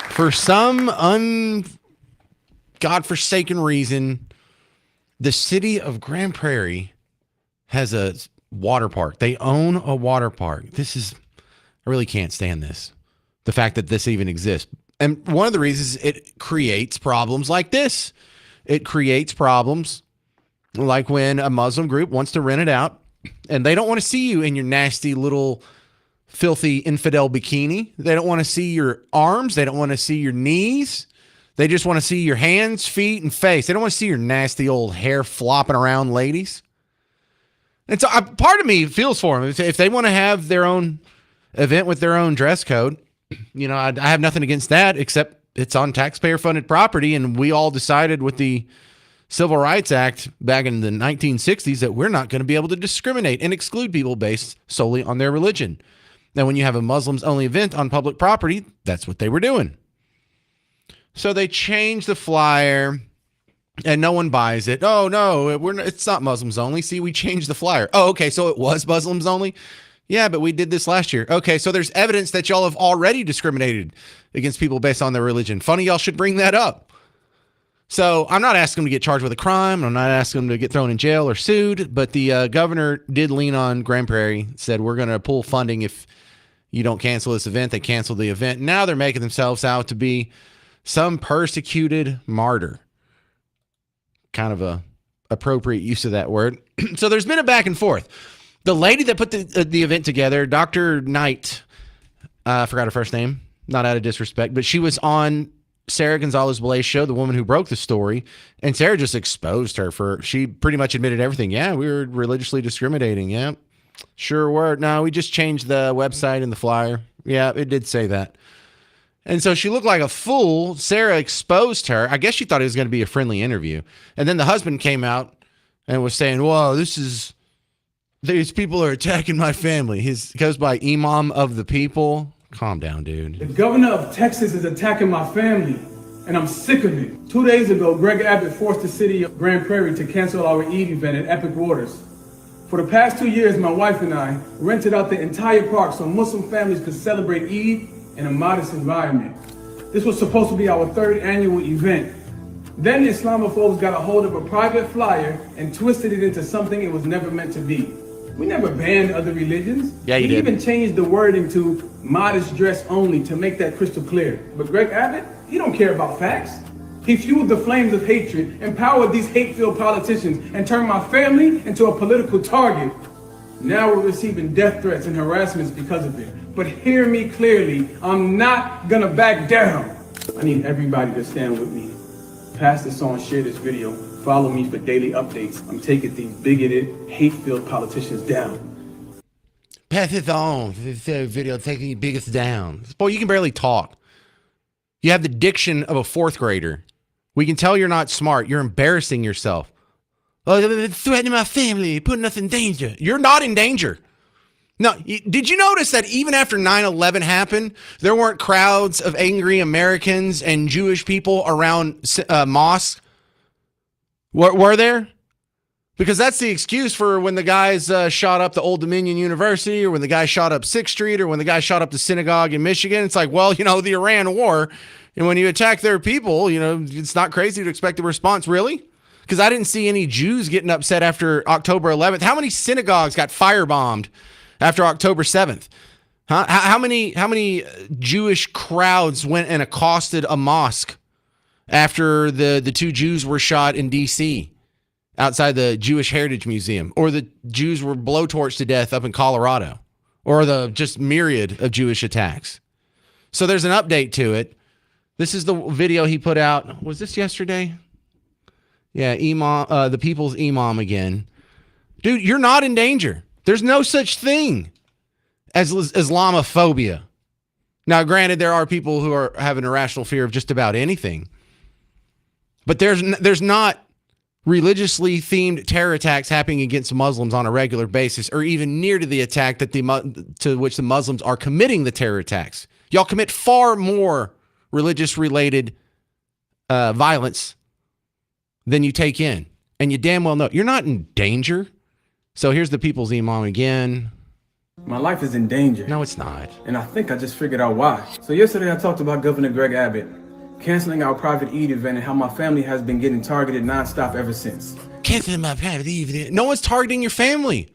For some godforsaken reason, the city of Grand Prairie has a water park. They own a water park. I really can't stand this. The fact that this even exists. And one of the reasons it creates problems like this. It creates problems like when a Muslim group wants to rent it out and they don't want to see you in your nasty little filthy infidel bikini. They don't want to see your arms. They don't want to see your knees. They just want to see your hands, feet, and face. They don't want to see your nasty old hair flopping around, ladies. And so part of me feels for them. If they want to have their own event with their own dress code, I have nothing against that, except it's on taxpayer-funded property, and we all decided with the Civil Rights Act back in the 1960s that we're not going to be able to discriminate and exclude people based solely on their religion. Now, when you have a Muslims-only event on public property, that's what they were doing. So they changed the flyer, and no one buys it. Oh, no, it's not Muslims only. See, we changed the flyer. Oh, okay, so it was Muslims only? Yeah, but we did this last year. Okay, so there's evidence that y'all have already discriminated against people based on their religion. Funny y'all should bring that up. So I'm not asking them to get charged with a crime. I'm not asking them to get thrown in jail or sued. But the governor did lean on Grand Prairie, said we're going to pull funding if you don't cancel this event. They canceled the event. Now they're making themselves out to be some persecuted martyr. Kind of a appropriate use of that word. So there's been a back and forth. The lady that put the event together, Dr. Knight, I forgot her first name, not out of disrespect, but she was on Sarah Gonzalez-Blay's show, the woman who broke the story, and Sarah just exposed her she pretty much admitted everything. Yeah, we were religiously discriminating. Yeah, sure were. No, we just changed the website and the flyer. Yeah, it did say that. And so she looked like a fool. Sarah exposed her. I guess she thought it was going to be a friendly interview. And then the husband came out and was saying, whoa, these people are attacking my family. He goes by Imam of the People. Calm down, dude. The governor of Texas is attacking my family, and I'm sick of it. 2 days ago, Greg Abbott forced the city of Grand Prairie to cancel our Eid event at Epic Waters. For the past 2 years, my wife and I rented out the entire park so Muslim families could celebrate Eid in a modest environment. This was supposed to be our third annual event. Then the Islamophobes got a hold of a private flyer and twisted it into something it was never meant to be. We never banned other religions. Yeah, you did. We even changed the wording to modest dress only to make that crystal clear. But Greg Abbott, he don't care about facts. He fueled the flames of hatred, empowered these hate-filled politicians, and turned my family into a political target. Now we're receiving death threats and harassments because of it. But hear me clearly, I'm not gonna back down. I need everybody to stand with me. Pass this on, share this video. Follow me for daily updates. I'm taking these bigoted, hate-filled politicians down. Pass it on. This video taking the biggest down. Boy, you can barely talk. You have the diction of a fourth grader. We can tell you're not smart. You're embarrassing yourself. Oh, they're threatening my family, putting us in danger. You're not in danger. No, did you notice that even after 9/11 happened, there weren't crowds of angry Americans and Jewish people around mosques? Were there? Because that's the excuse for when the guys shot up the Old Dominion University, or when the guy shot up 6th Street, or when the guy shot up the synagogue in Michigan. It's like, well, the Iran war, and when you attack their people, it's not crazy to expect a response. Really? Because I didn't see any Jews getting upset after October 11th. How many synagogues got firebombed after October 7th? Huh? How many Jewish crowds went and accosted a mosque after the two Jews were shot in D.C. outside the Jewish Heritage Museum, or the Jews were blowtorched to death up in Colorado, or the just myriad of Jewish attacks? So there's an update to it. This is the video he put out. Was this yesterday? Yeah, Imam, the people's Imam again. Dude, you're not in danger. There's no such thing as Islamophobia. Now, granted, there are people who have an irrational fear of just about anything. But there's not religiously themed terror attacks happening against Muslims on a regular basis, or even near to the attack to which the Muslims are committing the terror attacks. Y'all commit far more religious related violence than you take in. And you damn well know you're not in danger. So here's the people's imam again. My life is in danger. No, it's not. And I think I just figured out why. So yesterday I talked about Governor Greg Abbott canceling our private Eid event and how my family has been getting targeted nonstop ever since. Canceling my private Eid. No one's targeting your family.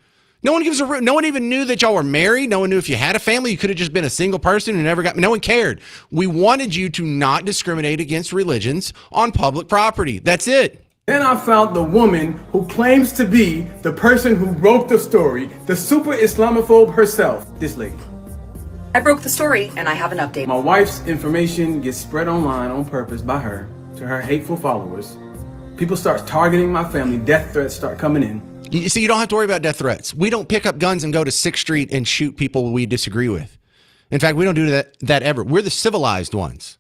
No one even knew that y'all were married. No one knew if you had a family. You could have just been a single person who no one cared. We wanted you to not discriminate against religions on public property. That's it. Then I found the woman who claims to be the person who wrote the story, the super Islamophobe herself, this lady. I broke the story and I have an update. My wife's information gets spread online on purpose by her to her hateful followers. People start targeting my family. Death threats start coming in. You see, you don't have to worry about death threats. We don't pick up guns and go to 6th Street and shoot people we disagree with. In fact, we don't do that ever. We're the civilized ones.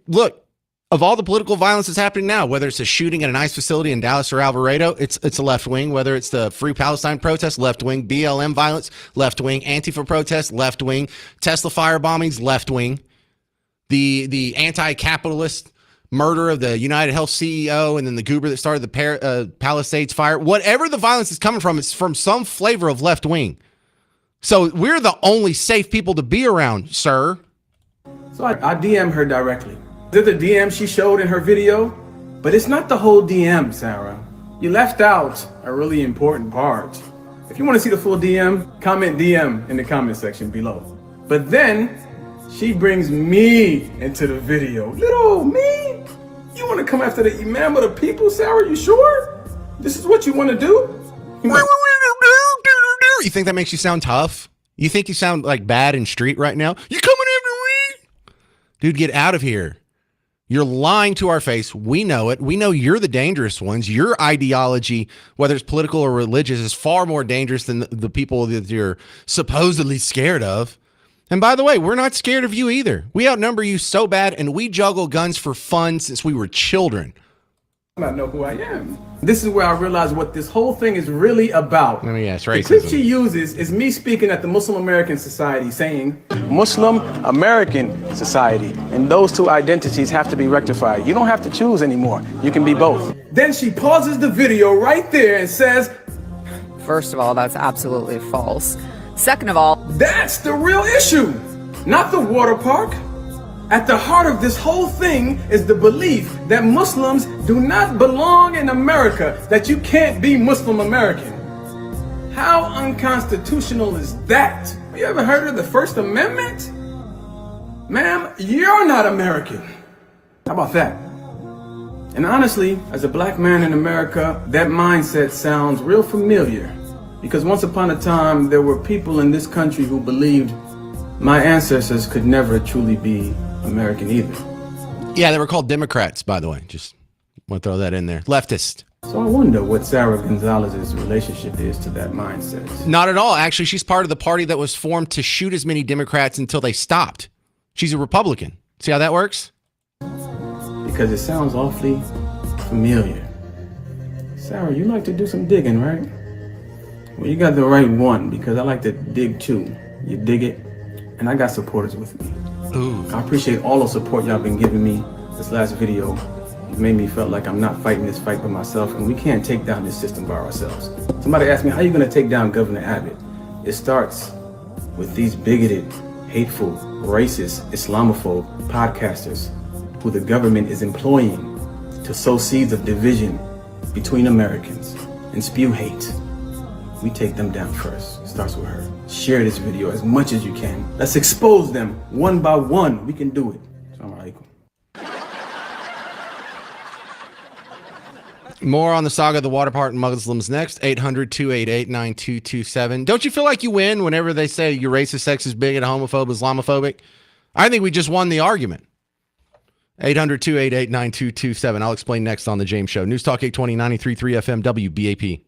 Look, of all the political violence that's happening now, whether it's a shooting at an ICE facility in Dallas or Alvarado, it's a left wing. Whether it's the Free Palestine protest, left wing. BLM violence, left wing. Antifa protest, left wing. Tesla fire bombings, left wing. The anti-capitalist murder of the United Health CEO and then the goober that started the Palisades fire. Whatever the violence is coming from, it's from some flavor of left wing. So we're the only safe people to be around, sir. So I DM her directly. Did the DM she showed in her video? But it's not the whole DM, Sarah. You left out a really important part. If you want to see the full DM, comment DM in the comment section below. But then she brings me into the video. Little me? You want to come after the imam of the people, Sarah? You sure? This is what you want to do? You think that makes you sound tough? You think you sound like bad in street right now? You coming after me? Dude, get out of here. You're lying to our face. We know it. We know you're the dangerous ones. Your ideology, whether it's political or religious, is far more dangerous than the people that you're supposedly scared of. And by the way, we're not scared of you either. We outnumber you so bad, and we juggle guns for fun since we were children. I know who I am. This is where I realize what this whole thing is really about. Let me guess, racism. racism. The clip she uses is me speaking at the Muslim American Society saying, Muslim American Society, and those two identities have to be rectified. You don't have to choose anymore. You can be both. Then she pauses the video right there and says, First of all, that's absolutely false. Second of all, that's the real issue, not the water park. At the heart of this whole thing is the belief that Muslims do not belong in America, that you can't be Muslim American. How unconstitutional is that? Have you ever heard of the First Amendment? Ma'am, you're not American. How about that? And honestly, as a black man in America, that mindset sounds real familiar. Because once upon a time, there were people in this country who believed my ancestors could never truly be American either. Yeah, they were called Democrats, by the way. Just want to throw that in there. Leftist. So I wonder what Sarah Gonzalez's relationship is to that mindset. Not at all. Actually, she's part of the party that was formed to shoot as many Democrats until they stopped. She's a Republican. See how that works? Because it sounds awfully familiar. Sarah, you like to do some digging, right? Well, you got the right one, because I like to dig too. You dig it, and I got supporters with me. Ooh. I appreciate all the support y'all been giving me this last video. It made me feel like I'm not fighting this fight by myself, and we can't take down this system by ourselves. Somebody asked me, how are you going to take down Governor Abbott? It starts with these bigoted, hateful, racist, Islamophobe podcasters who the government is employing to sow seeds of division between Americans and spew hate. We take them down first. It starts with her. Share this video as much as you can. Let's expose them one by one. We can do it. Assalamu alaikum. More on the saga of the water park and Muslims next. 800-288-9227. Don't you feel like you win whenever they say you're racist, sexist, bigot, homophobe, Islamophobic? I think we just won the argument. 800-288-9227. I'll explain next on The James Show. News Talk 820, 93.3 FM, WBAP.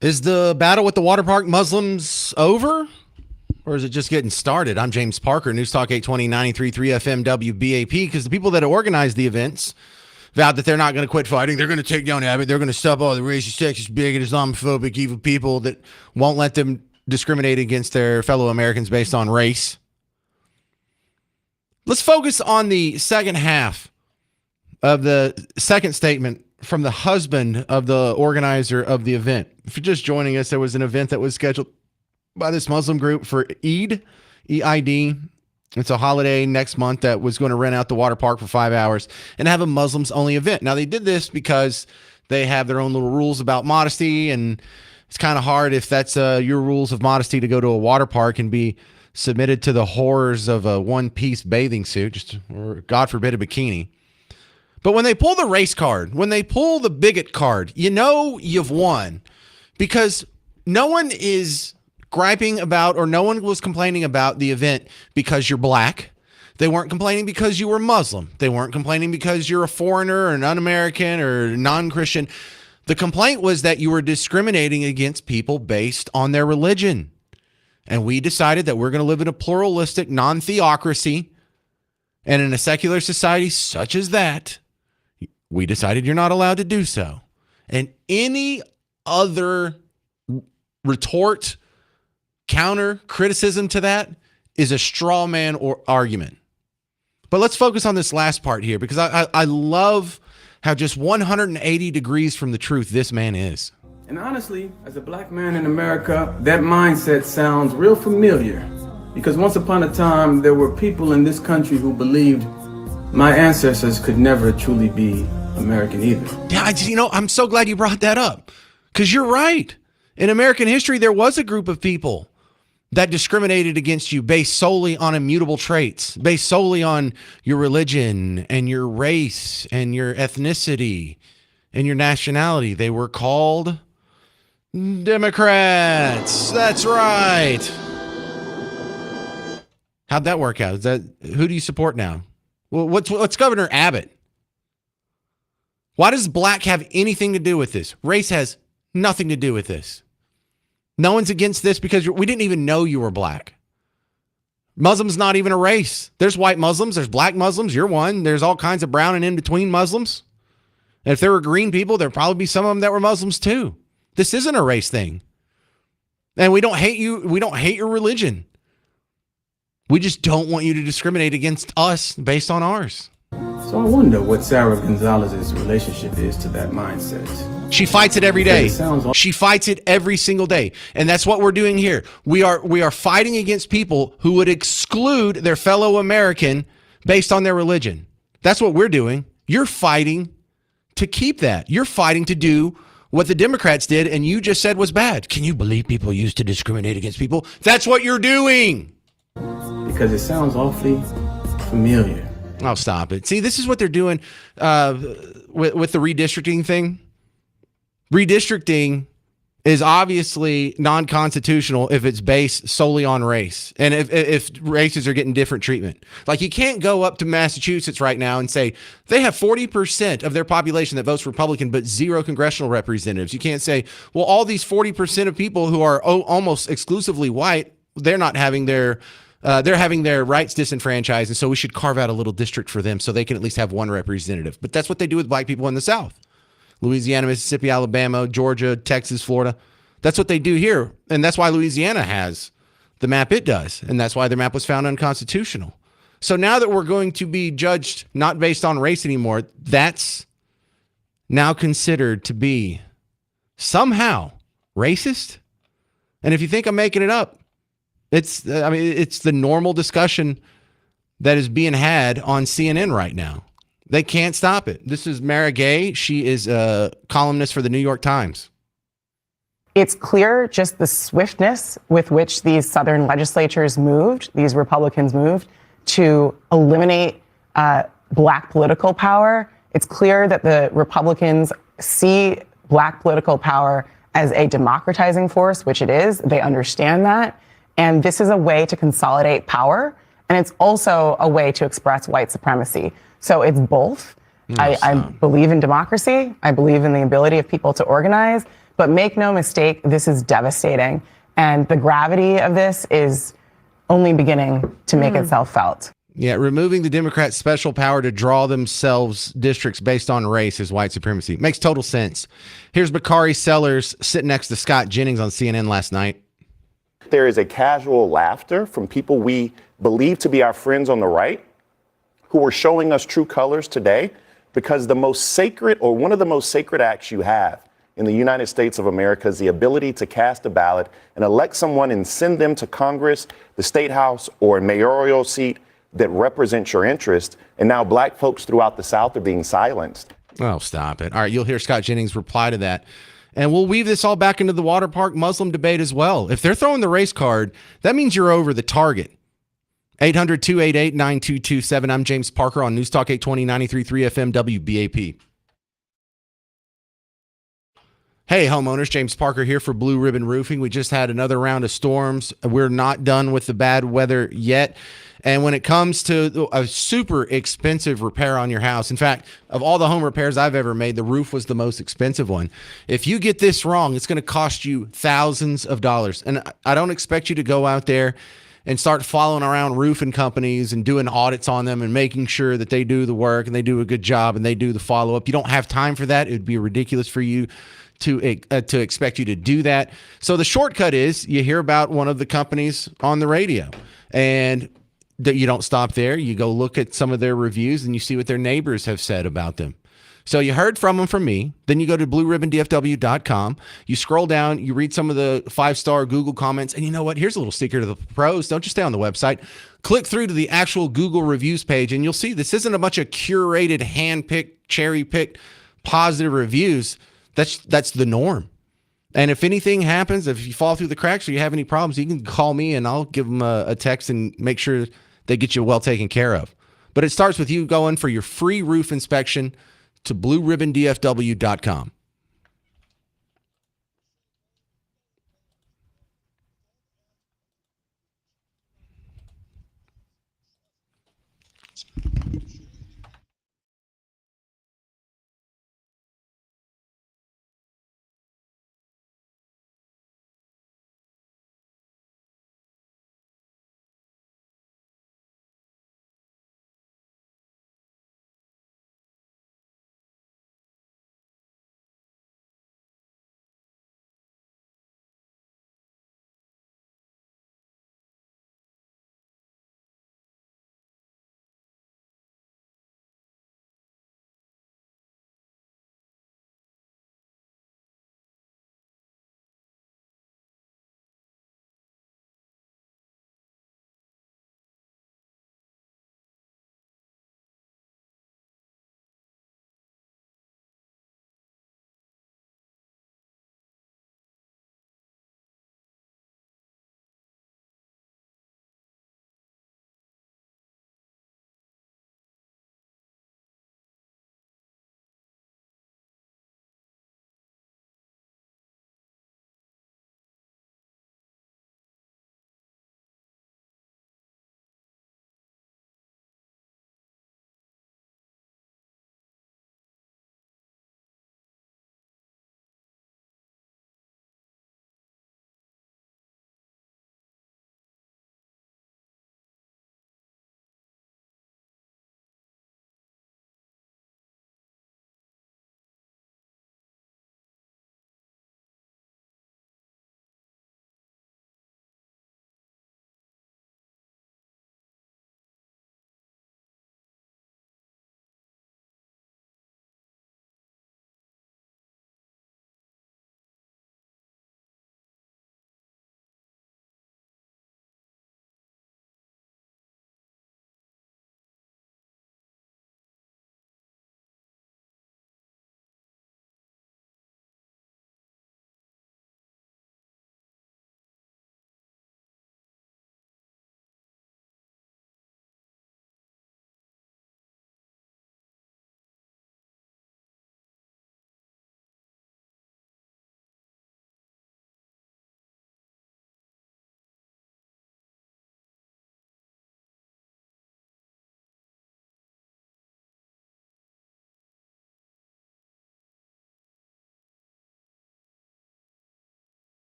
Is the battle with the water park Muslims over? Or is it just getting started? I'm James Parker, News Talk 820, 93.3 FM WBAP, because the people that organize the events vowed that they're not going to quit fighting. They're going to take down Abbott. They're going to stop all the racist, sexist, bigot, Islamophobic, evil people that won't let them discriminate against their fellow Americans based on race. Let's focus on the second half of the second statement from the husband of the organizer of the event. If you're just joining us, there was an event that was scheduled by this Muslim group for Eid, E-I-D. It's a holiday next month that was going to rent out the water park for 5 hours and have a Muslims only event. Now, they did this because they have their own little rules about modesty, and it's kind of hard if that's your rules of modesty to go to a water park and be submitted to the horrors of a one-piece bathing suit, or God forbid a bikini. But when they pull the race card, when they pull the bigot card, you know you've won, because no one is griping about, or no one was complaining about the event because you're black. They weren't complaining because you were Muslim. They weren't complaining because you're a foreigner or an un-American or non-Christian. The complaint was that you were discriminating against people based on their religion. And we decided that we're going to live in a pluralistic non-theocracy, and in a secular society such as that, we decided you're not allowed to do so. And any other retort, counter, criticism to that is a straw man or argument. But let's focus on this last part here, because I love how just 180 degrees from the truth this man is. And honestly, as a black man in America, that mindset sounds real familiar. Because once upon a time, there were people in this country who believed my ancestors could never truly be American either. Yeah, I'm so glad you brought that up, because you're right. In American history, there was a group of people that discriminated against you based solely on immutable traits, based solely on your religion and your race and your ethnicity and your nationality. They were called Democrats. That's right. How'd that work out? Who do you support now? Well, what's Governor Abbott? Why does black have anything to do with this? Race has nothing to do with this. No one's against this because we didn't even know you were black. Muslim's not even a race. There's white Muslims. There's black Muslims. You're one. There's all kinds of brown and in-between Muslims. And if there were green people, there'd probably be some of them that were Muslims too. This isn't a race thing. And we don't hate you. We don't hate your religion. We just don't want you to discriminate against us based on ours. So I wonder what Sarah Gonzalez's relationship is to that mindset. She fights it every day. She fights it every single day. And that's what we're doing here. We are fighting against people who would exclude their fellow American based on their religion. That's what we're doing. You're fighting to keep that. You're fighting to do what the Democrats did and you just said was bad. Can you believe people used to discriminate against people? That's what you're doing. Because it sounds awfully familiar. Oh, stop it. See, this is what they're doing with the redistricting thing. Redistricting is obviously non-constitutional if it's based solely on race and if races are getting different treatment. Like, you can't go up to Massachusetts right now and say they have 40% of their population that votes Republican but zero congressional representatives. You can't say, well, all these 40% of people who are almost exclusively white, they're not having their they're having their rights disenfranchised, and so we should carve out a little district for them so they can at least have one representative. But that's what they do with black people in the South. Louisiana, Mississippi, Alabama, Georgia, Texas, Florida. That's what they do here. And that's why Louisiana has the map it does. And that's why their map was found unconstitutional. So now that we're going to be judged not based on race anymore, that's now considered to be somehow racist. And if you think I'm making it up, it's the normal discussion that is being had on CNN right now. They can't stop it. This is Mara Gay. She is a columnist for the New York Times. It's clear just the swiftness with which these Southern legislatures moved, these Republicans moved, to eliminate black political power. It's clear that the Republicans see black political power as a democratizing force, which it is. They understand that. And this is a way to consolidate power. And it's also a way to express white supremacy. So it's both. I believe in democracy. I believe in the ability of people to organize. But make no mistake, this is devastating. And the gravity of this is only beginning to make itself felt. Yeah, removing the Democrats' special power to draw themselves districts based on race is white supremacy. Makes total sense. Here's Bakari Sellers sitting next to Scott Jennings on CNN last night. There is a casual laughter from people we believe to be our friends on the right who are showing us true colors today, because the most sacred, or one of the most sacred acts you have in the United States of America, is the ability to cast a ballot and elect someone and send them to Congress, the State House, or a mayoral seat that represents your interest. And now black folks throughout the South are being silenced. Oh, stop it. All right, you'll hear Scott Jennings reply to that. And we'll weave this all back into the water park Muslim debate as well. If they're throwing the race card, that means you're over the target. 800-288-9227. I'm James Parker on News Talk 820 93.3 FM WBAP. Hey, homeowners, James Parker here for Blue Ribbon Roofing. We just had another round of storms. We're not done with the bad weather yet. And when it comes to a super expensive repair on your house, in fact, of all the home repairs I've ever made, the roof was the most expensive one. If you get this wrong, it's going to cost you thousands of dollars. And I don't expect you to go out there and start following around roofing companies and doing audits on them and making sure that they do the work and they do a good job and they do the follow-up. You don't have time for that. It would be ridiculous for you to expect you to do that. So the shortcut is you hear about one of the companies on the radio, and that you don't stop there. You go look at some of their reviews and you see what their neighbors have said about them. So you heard from them from me. Then you go to blueribbondfw.com. You scroll down, you read some of the 5-star Google comments. And you know what? Here's a little secret of the pros. Don't just stay on the website. Click through to the actual Google reviews page and you'll see this isn't a bunch of curated, hand-picked, cherry-picked positive reviews. That's the norm. And if anything happens, if you fall through the cracks or you have any problems, you can call me and I'll give them a text and make sure they get you well taken care of. But it starts with you going for your free roof inspection to blueribbondfw.com.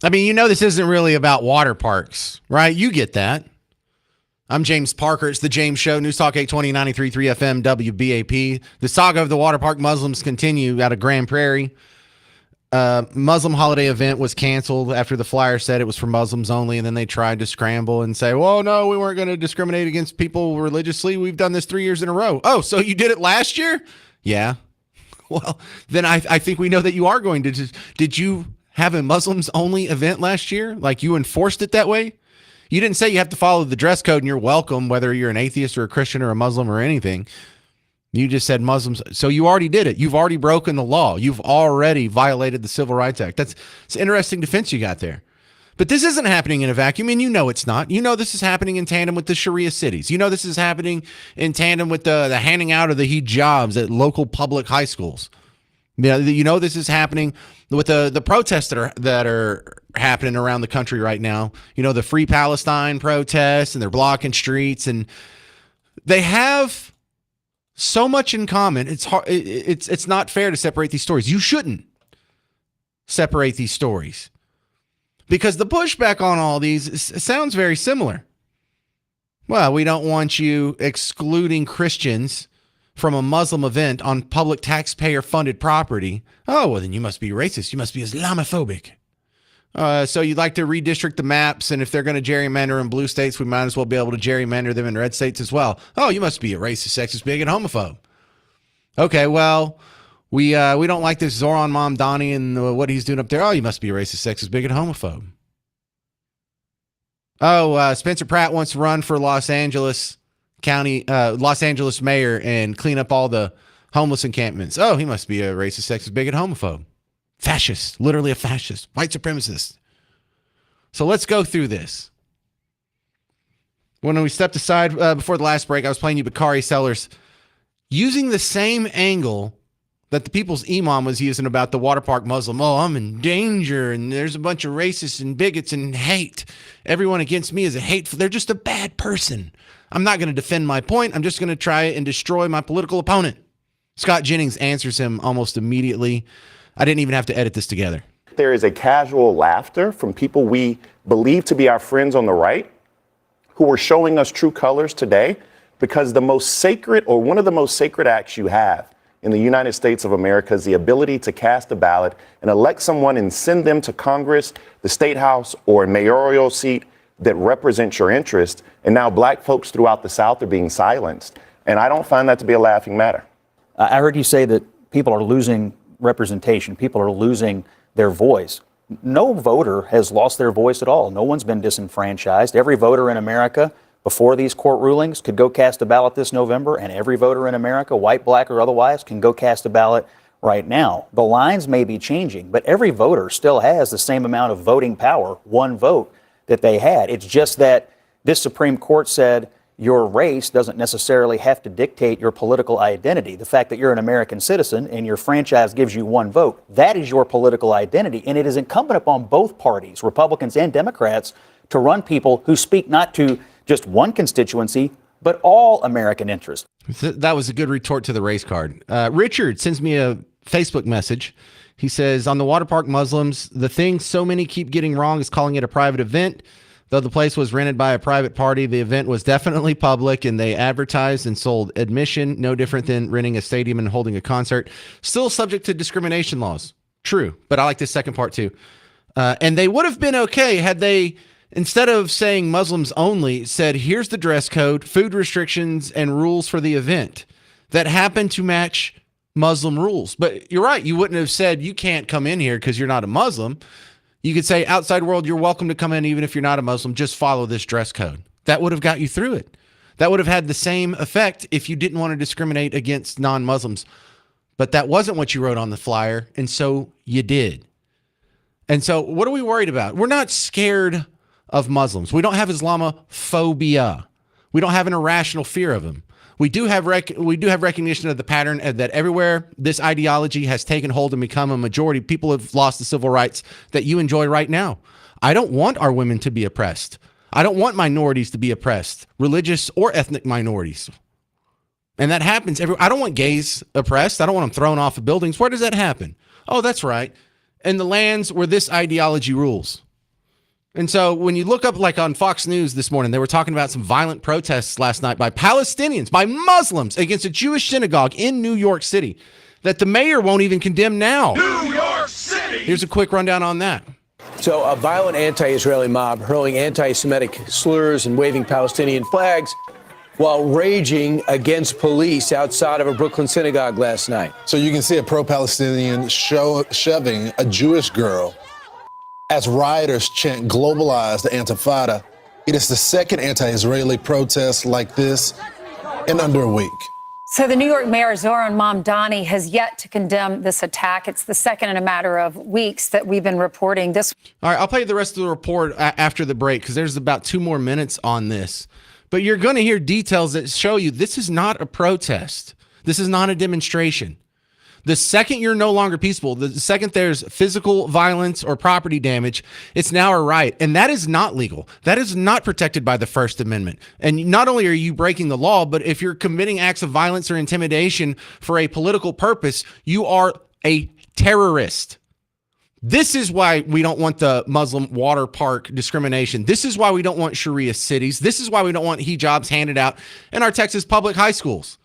I mean, you know, this isn't really about water parks, right? You get that. I'm James Parker. It's the James Show, News Talk 820, 93.3 FM, WBAP. The saga of the water park Muslims continue out of Grand Prairie. Muslim holiday event was canceled after the flyer said it was for Muslims only, and then they tried to scramble and say, well, no, we weren't going to discriminate against people religiously. We've done this 3 years in a row. Oh, so you did it last year? Yeah. Well, then I think we know that you are going to. Did you have a Muslims only event last year? Like you enforced it that way? You didn't say you have to follow the dress code and you're welcome, whether you're an atheist or a Christian or a Muslim or anything. You just said Muslims. So you already did it. You've already broken the law. You've already violated the Civil Rights Act. It's an interesting defense you got there. But this isn't happening in a vacuum, and you know it's not. You know this is happening in tandem with the Sharia cities. You know this is happening in tandem with the handing out of the hijabs at local public high schools. You know this is happening with the protests that are happening around the country right now. You know, the Free Palestine protests, and they're blocking streets, and they have so much in common. It's hard. It's not fair to separate these stories. You shouldn't separate these stories because the pushback on all these sounds very similar. Well, we don't want you excluding Christians from a Muslim event on public taxpayer-funded property. Oh, well, then you must be racist. You must be Islamophobic. So you'd like to redistrict the maps, and if they're going to gerrymander in blue states, we might as well be able to gerrymander them in red states as well. Oh, you must be a racist, sexist, bigot, homophobe. Okay, well, we don't like this Zoran Mamdani and what he's doing up there. Oh, you must be a racist, sexist, bigot, homophobe. Oh, Spencer Pratt wants to run for Los Angeles mayor and clean up all the homeless encampments. Oh, he must be a racist, sexist, bigot, homophobe. Fascist, literally a fascist, white supremacist. So let's go through this. When we stepped aside before the last break, I was playing you Bakari Sellers using the same angle that the People's Imam was using about the water park Muslim. Oh, I'm in danger, and there's a bunch of racists and bigots and hate. Everyone against me is a hateful. They're just a bad person. I'm not going to defend my point. I'm just going to try and destroy my political opponent. Scott Jennings answers him almost immediately. I didn't even have to edit this together. There is a casual laughter from people we believe to be our friends on the right who are showing us true colors today because the most sacred, or one of the most sacred acts you have in the United States of America is the ability to cast a ballot and elect someone and send them to Congress, the State House, or a mayoral seat that represents your interest. And now black folks throughout the South are being silenced. And I don't find that to be a laughing matter. I heard you say that people are losing representation. People are losing their voice. No voter has lost their voice at all. No one's been disenfranchised. Every voter in America before these court rulings could go cast a ballot this November, and every voter in America, white, black, or otherwise, can go cast a ballot right now. The lines may be changing, but every voter still has the same amount of voting power, one vote, that they had. It's just that this Supreme Court said your race doesn't necessarily have to dictate your political identity. The fact that you're an American citizen and your franchise gives you one vote, that is your political identity. And it is incumbent upon both parties, Republicans and Democrats, to run people who speak not to just one constituency, but all American interests. That was a good retort to the race card. Richard sends me a Facebook message. He says, on the water park Muslims, the thing so many keep getting wrong is calling it a private event. Though the place was rented by a private party, the event was definitely public, and they advertised and sold admission, no different than renting a stadium and holding a concert. Still subject to discrimination laws. True, but I like this second part too. And they would have been okay had they, instead of saying Muslims only, said, here's the dress code, food restrictions, and rules for the event that happen to match Muslim rules. But you're right, you wouldn't have said you can't come in here because you're not a Muslim. You could say, outside world, you're welcome to come in even if you're not a Muslim. Just follow this dress code. That would have got you through it. That would have had the same effect if you didn't want to discriminate against non-Muslims. But that wasn't what you wrote on the flyer, and so you did. And so what are we worried about? We're not scared of Muslims. We don't have Islamophobia. We don't have an irrational fear of them. We do have recognition of the pattern that everywhere this ideology has taken hold and become a majority, people have lost the civil rights that you enjoy right now. I don't want our women to be oppressed. I don't want minorities to be oppressed, religious or ethnic minorities. And that happens. I don't want gays oppressed. I don't want them thrown off of buildings. Where does that happen? Oh, that's right. In the lands where this ideology rules. And so when you look up, like on Fox News this morning, they were talking about some violent protests last night by Palestinians, by Muslims against a Jewish synagogue in New York City that the mayor won't even condemn now. New York City! Here's a quick rundown on that. So a violent anti-Israeli mob hurling anti-Semitic slurs and waving Palestinian flags while raging against police outside of a Brooklyn synagogue last night. So you can see a pro-Palestinian shoving a Jewish girl as rioters chant globalize the Intifada. It is the second anti-Israeli protest like this in under a week. So the New York mayor, Zohran Mamdani, has yet to condemn this attack. It's the second in a matter of weeks that we've been reporting this. All right, I'll play the rest of the report after the break because there's about 2 more minutes on this. But you're going to hear details that show you this is not a protest. This is not a demonstration. The second you're no longer peaceful, the second there's physical violence or property damage, it's now a riot. And that is not legal. That is not protected by the First Amendment. And not only are you breaking the law, but if you're committing acts of violence or intimidation for a political purpose, you are a terrorist. This is why we don't want the Muslim water park discrimination. This is why we don't want Sharia cities. This is why we don't want hijabs handed out in our Texas public high schools.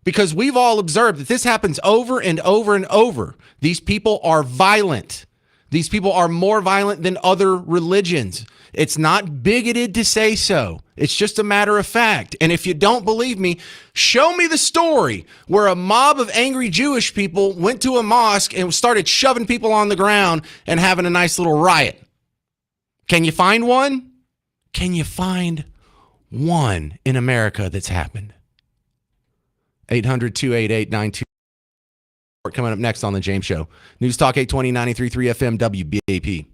Because we've all observed that this happens over and over and over. These people are violent. These people are more violent than other religions. It's not bigoted to say so. It's just a matter of fact. And if you don't believe me, show me the story where a mob of angry Jewish people went to a mosque and started shoving people on the ground and having a nice little riot. Can you find one? Can you find one in America that's happened? 800-288-92. Coming up next on The James Show. News Talk 820, 93.3 FM, WBAP.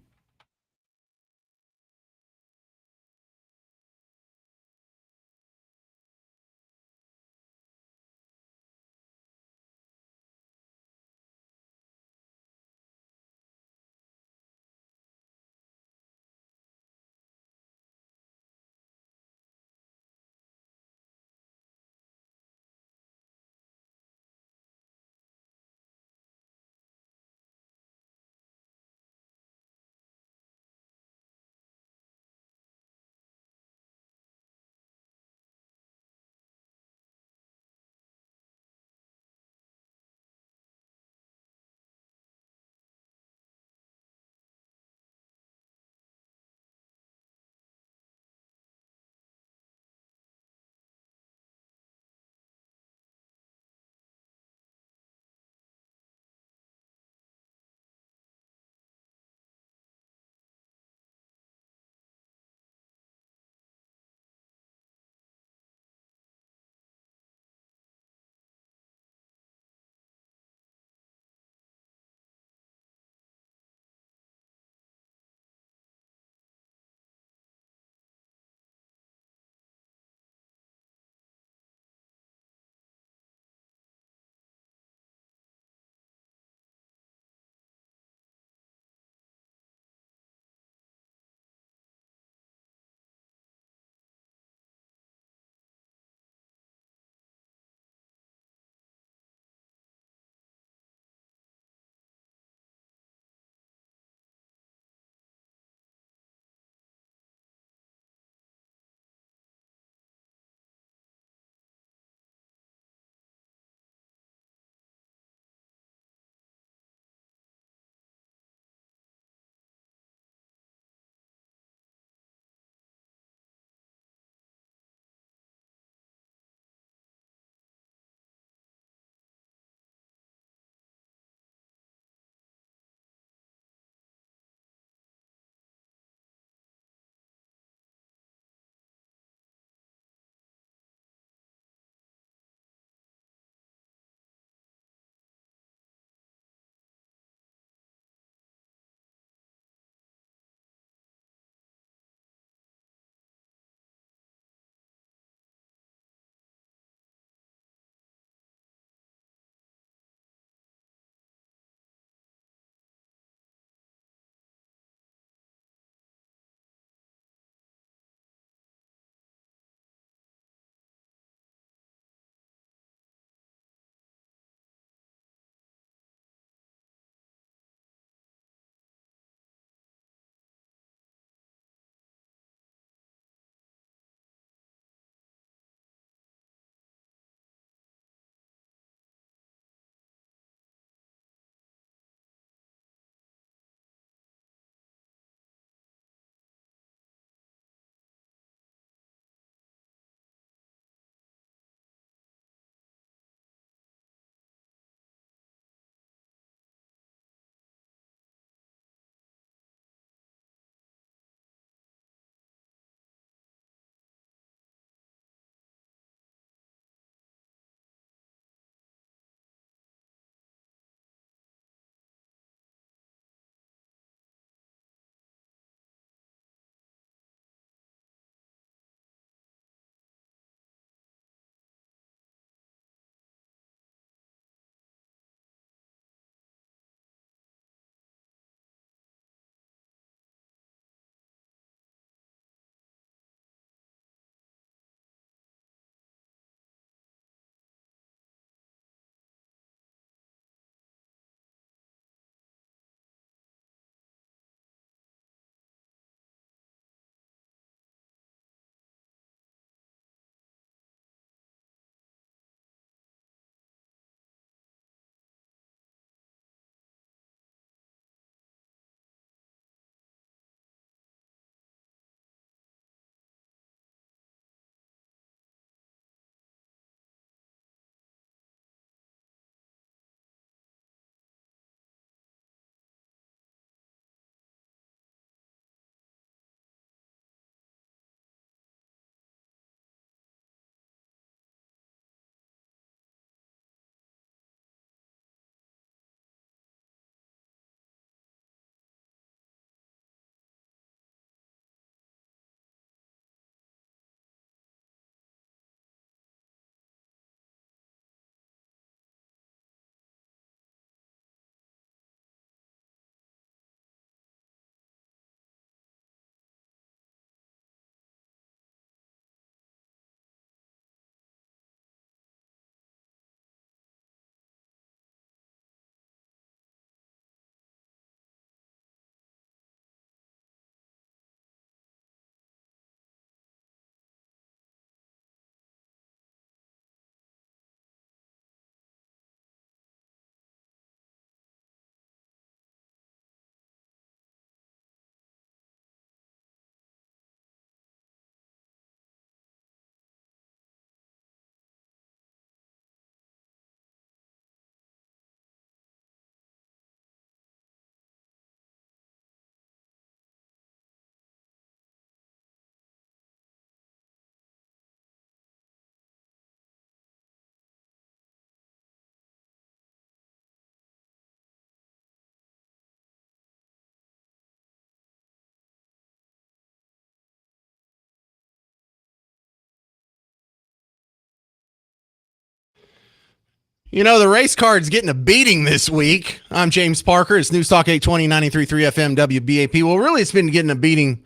You know, the race card's getting a beating this week. I'm James Parker. It's News Talk 820, 93.3 FM WBAP. Well, really, it's been getting a beating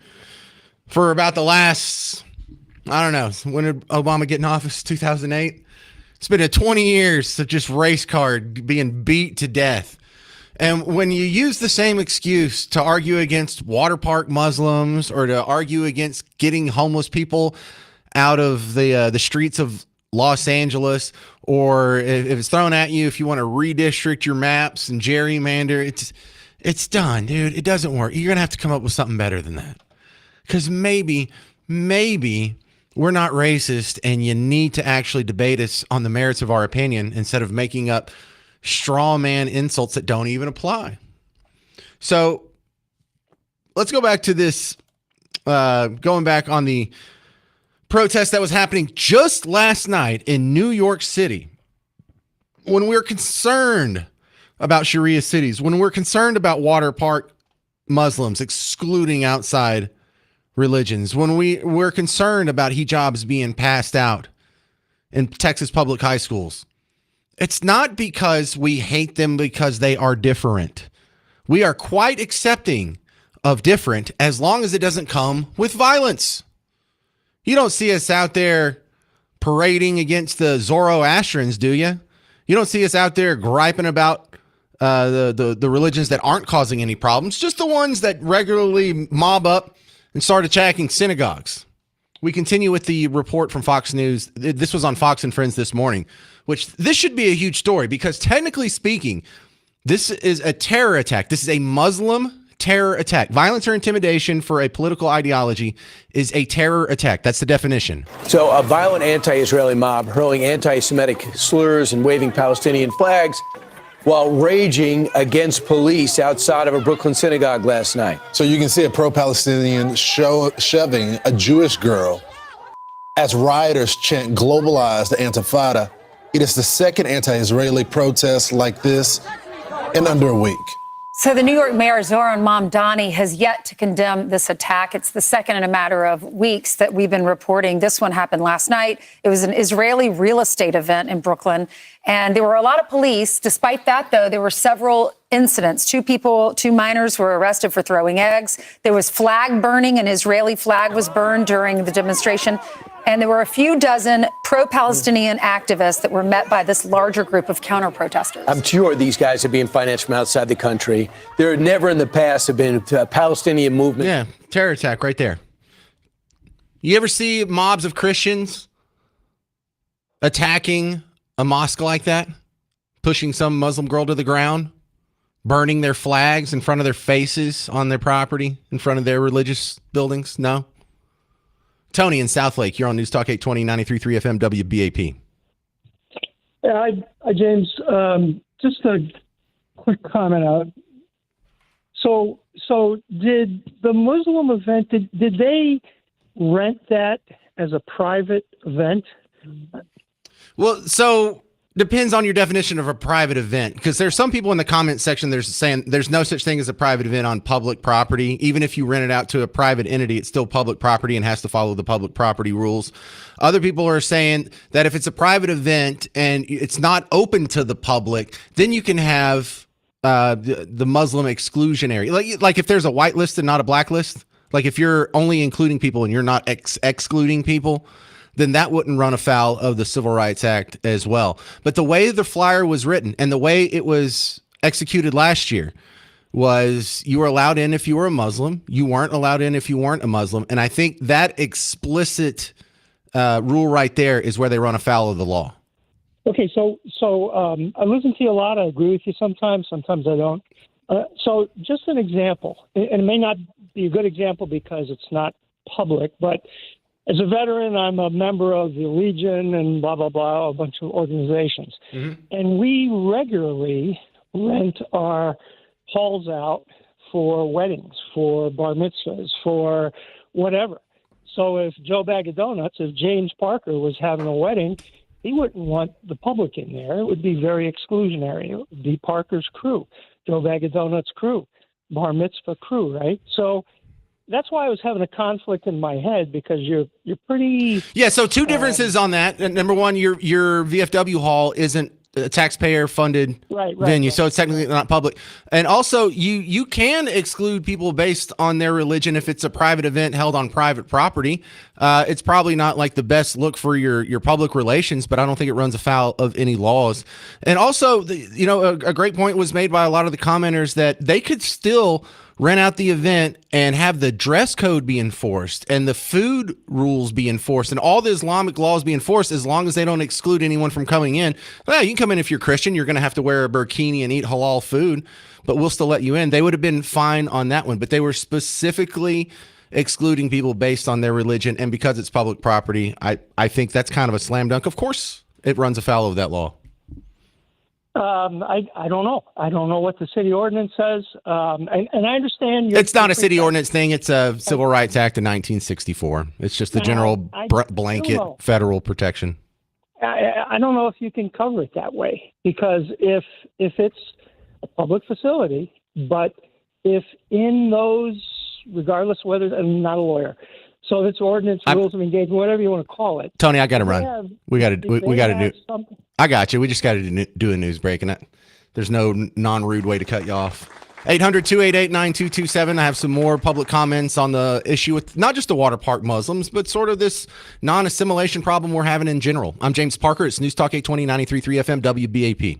for about the last, I don't know, when did Obama get in office? 2008? It's been 20 years of just race card being beat to death. And when you use the same excuse to argue against water park Muslims or to argue against getting homeless people out of the streets of Los Angeles, or if it's thrown at you, if you want to redistrict your maps and gerrymander, it's done, dude. It doesn't work. You're going to have to come up with something better than that. Because maybe we're not racist and you need to actually debate us on the merits of our opinion instead of making up straw man insults that don't even apply. So let's go back to this, going back on the protest that was happening just last night in New York City. When we're concerned about Sharia cities, when we're concerned about water park Muslims excluding outside religions, when we're concerned about hijabs being passed out in Texas public high schools, it's not because we hate them because they are different. We are quite accepting of different as long as it doesn't come with violence. You don't see us out there parading against the Zoroastrians, do you? You don't see us out there griping about the religions that aren't causing any problems, just the ones that regularly mob up and start attacking synagogues. We continue with the report from Fox News. This was on Fox and Friends this morning, which this should be a huge story because technically speaking, this is a terror attack. This is a Muslim terror attack. Violence or intimidation for a political ideology is a terror attack. That's the definition. So a violent anti-Israeli mob hurling anti-Semitic slurs and waving Palestinian flags while raging against police outside of a Brooklyn synagogue last night. So you can see a pro-Palestinian shoving a Jewish girl as rioters chant globalize the Intifada. It is the second anti-Israeli protest like this in under a week. So the New York mayor, Zohran Mamdani, has yet to condemn this attack. It's the second in a matter of weeks that we've been reporting. This one happened last night. It was an Israeli real estate event in Brooklyn, and there were a lot of police. Despite that, though, there were several incidents. Two minors were arrested for throwing eggs. There was flag burning. An Israeli flag was burned during the demonstration. And there were a few dozen pro-Palestinian activists that were met by this larger group of counter-protesters. I'm sure these guys are being financed from outside the country. There never in the past have been a Palestinian movement. Yeah, terror attack right there. You ever see mobs of Christians attacking a mosque like that? Pushing some Muslim girl to the ground? Burning their flags in front of their faces on their property, in front of their religious buildings? No? Tony in Southlake, you're on News Talk 820, 93.3 FM WBAP. Hi, James. Just a quick comment out. So did the Muslim event, did they rent that as a private event? Well, so depends on your definition of a private event, because there's some people in the comment section there's saying there's no such thing as a private event on public property. Even if you rent it out to a private entity, it's still public property and has to follow the public property rules. Other people are saying that if it's a private event and it's not open to the public, then you can have the Muslim exclusionary. Like if there's a white list and not a black list, like if you're only including people and you're not excluding people, then that wouldn't run afoul of the Civil Rights Act as well. But the way the flyer was written and the way it was executed last year was you were allowed in if you were a Muslim. You weren't allowed in if you weren't a Muslim. And I think that explicit rule right there is where they run afoul of the law. Okay, so I listen to you a lot. I agree with you sometimes. Sometimes I don't. So just an example, and it may not be a good example because it's not public, but as a veteran, I'm a member of the Legion and blah, blah, blah, a bunch of organizations. Mm-hmm. And we regularly rent our halls out for weddings, for bar mitzvahs, for whatever. So if Joe Bag of Donuts, if James Parker was having a wedding, he wouldn't want the public in there. It would be very exclusionary. It would be Parker's crew, Joe Bag of Donuts crew, bar mitzvah crew, right? So that's why I was having a conflict in my head, because you're pretty. Yeah. So two differences on that. Number one, your VFW hall isn't a taxpayer funded venue, so it's technically not public. And also, you can exclude people based on their religion if it's a private event held on private property. It's probably not like the best look for your public relations, but I don't think it runs afoul of any laws. And also, a great point was made by a lot of the commenters that they could still rent out the event and have the dress code be enforced and the food rules be enforced and all the Islamic laws be enforced as long as they don't exclude anyone from coming in. Well, you can come in if you're Christian. You're going to have to wear a burkini and eat halal food, but we'll still let you in. They would have been fine on that one, but they were specifically excluding people based on their religion. And because it's public property, I think that's kind of a slam dunk. Of course, it runs afoul of that law. I don't know. I don't know what the city ordinance says. And I understand. It's not a city ordinance thing. It's a Civil Rights Act of 1964. It's just the general blanket federal protection. I don't know if you can cover it that way, because if it's a public facility, but if in those, regardless whether I'm not a lawyer, so it's ordinance, rules of engagement, whatever you want to call it. Tony, I got to run. We got to do. I got you. We just got to do a news break, and there's no non-rude way to cut you off. 800-288-9227. I have some more public comments on the issue with not just the water park Muslims, but sort of this non-assimilation problem we're having in general. I'm James Parker. It's News Talk 820 93.3 FM WBAP.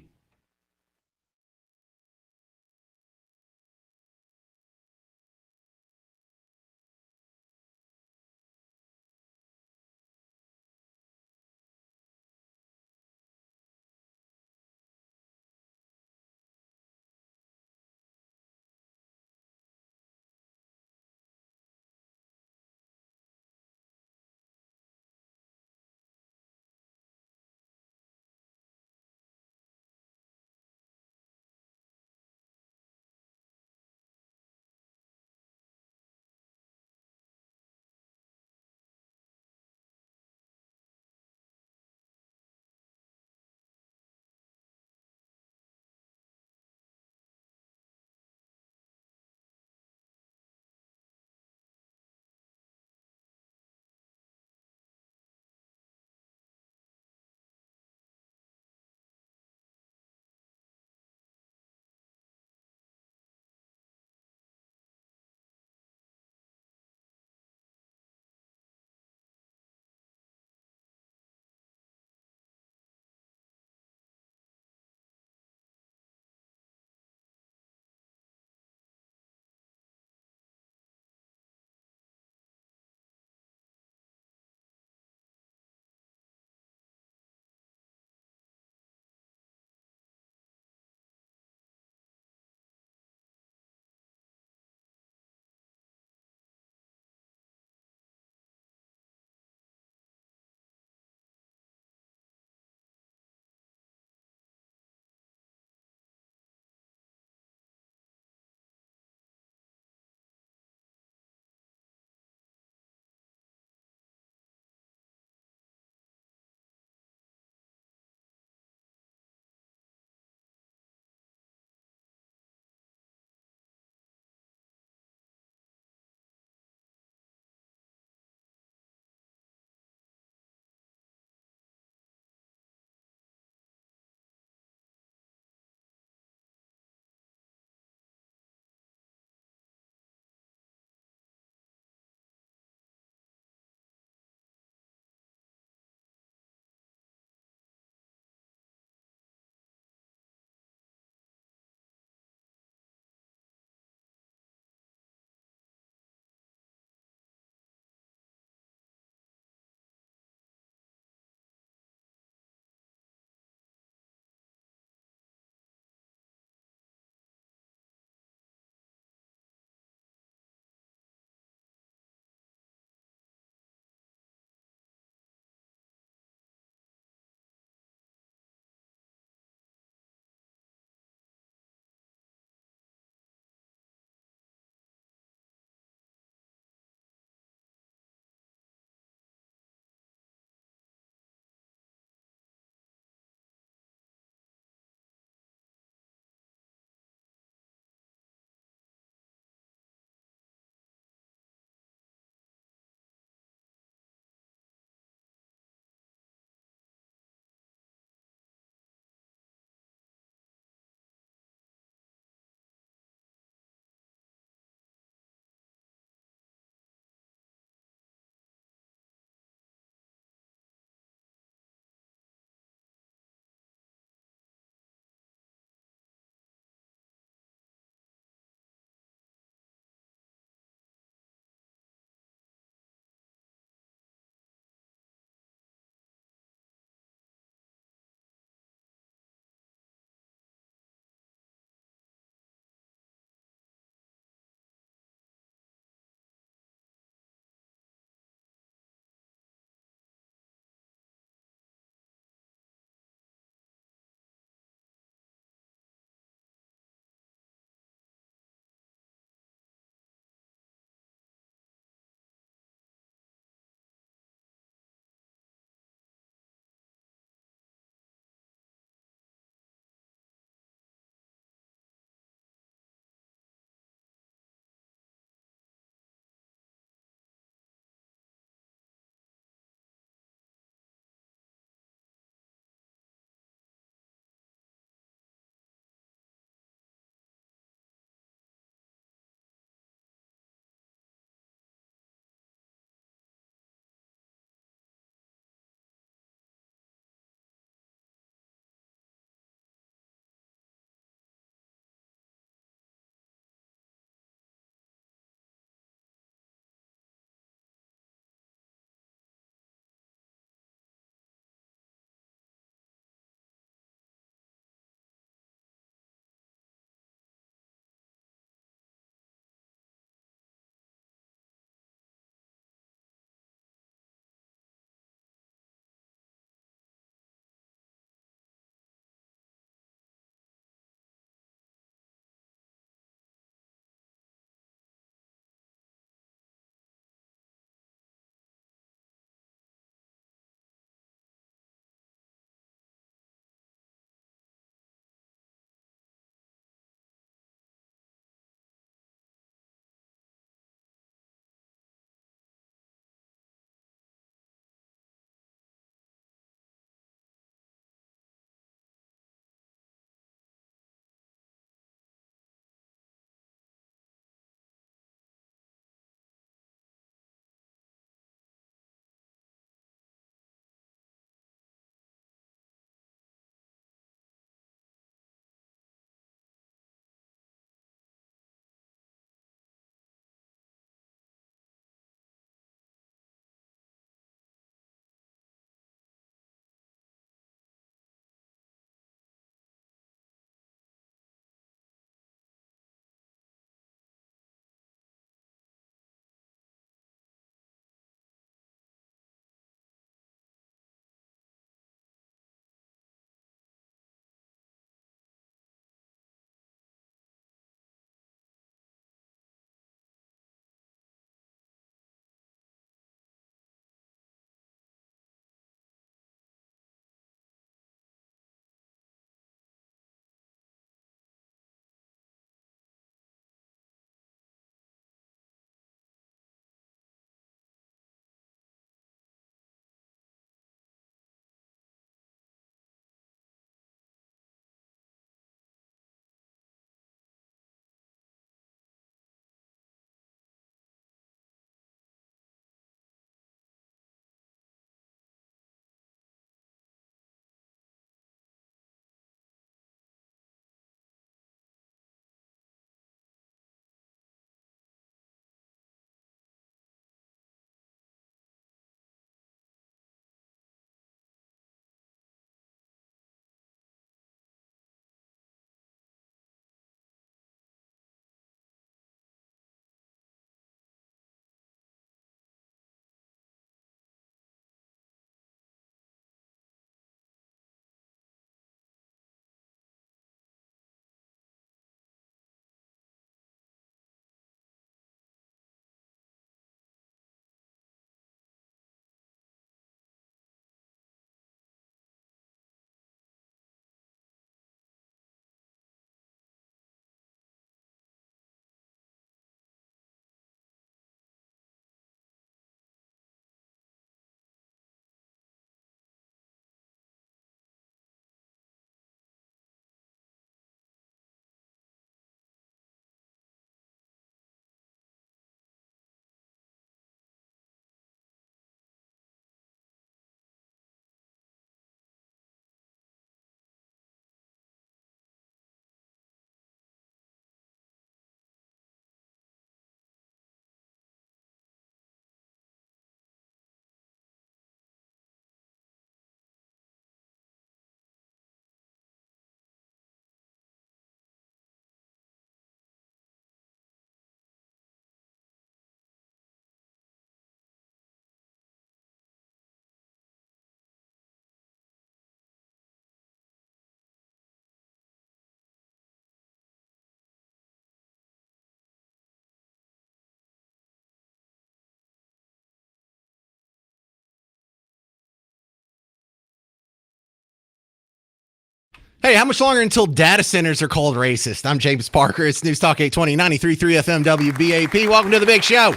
Hey, how much longer until data centers are called racist? I'm James Parker. It's News Talk 820, 93.3 FM WBAP. Welcome to the big show.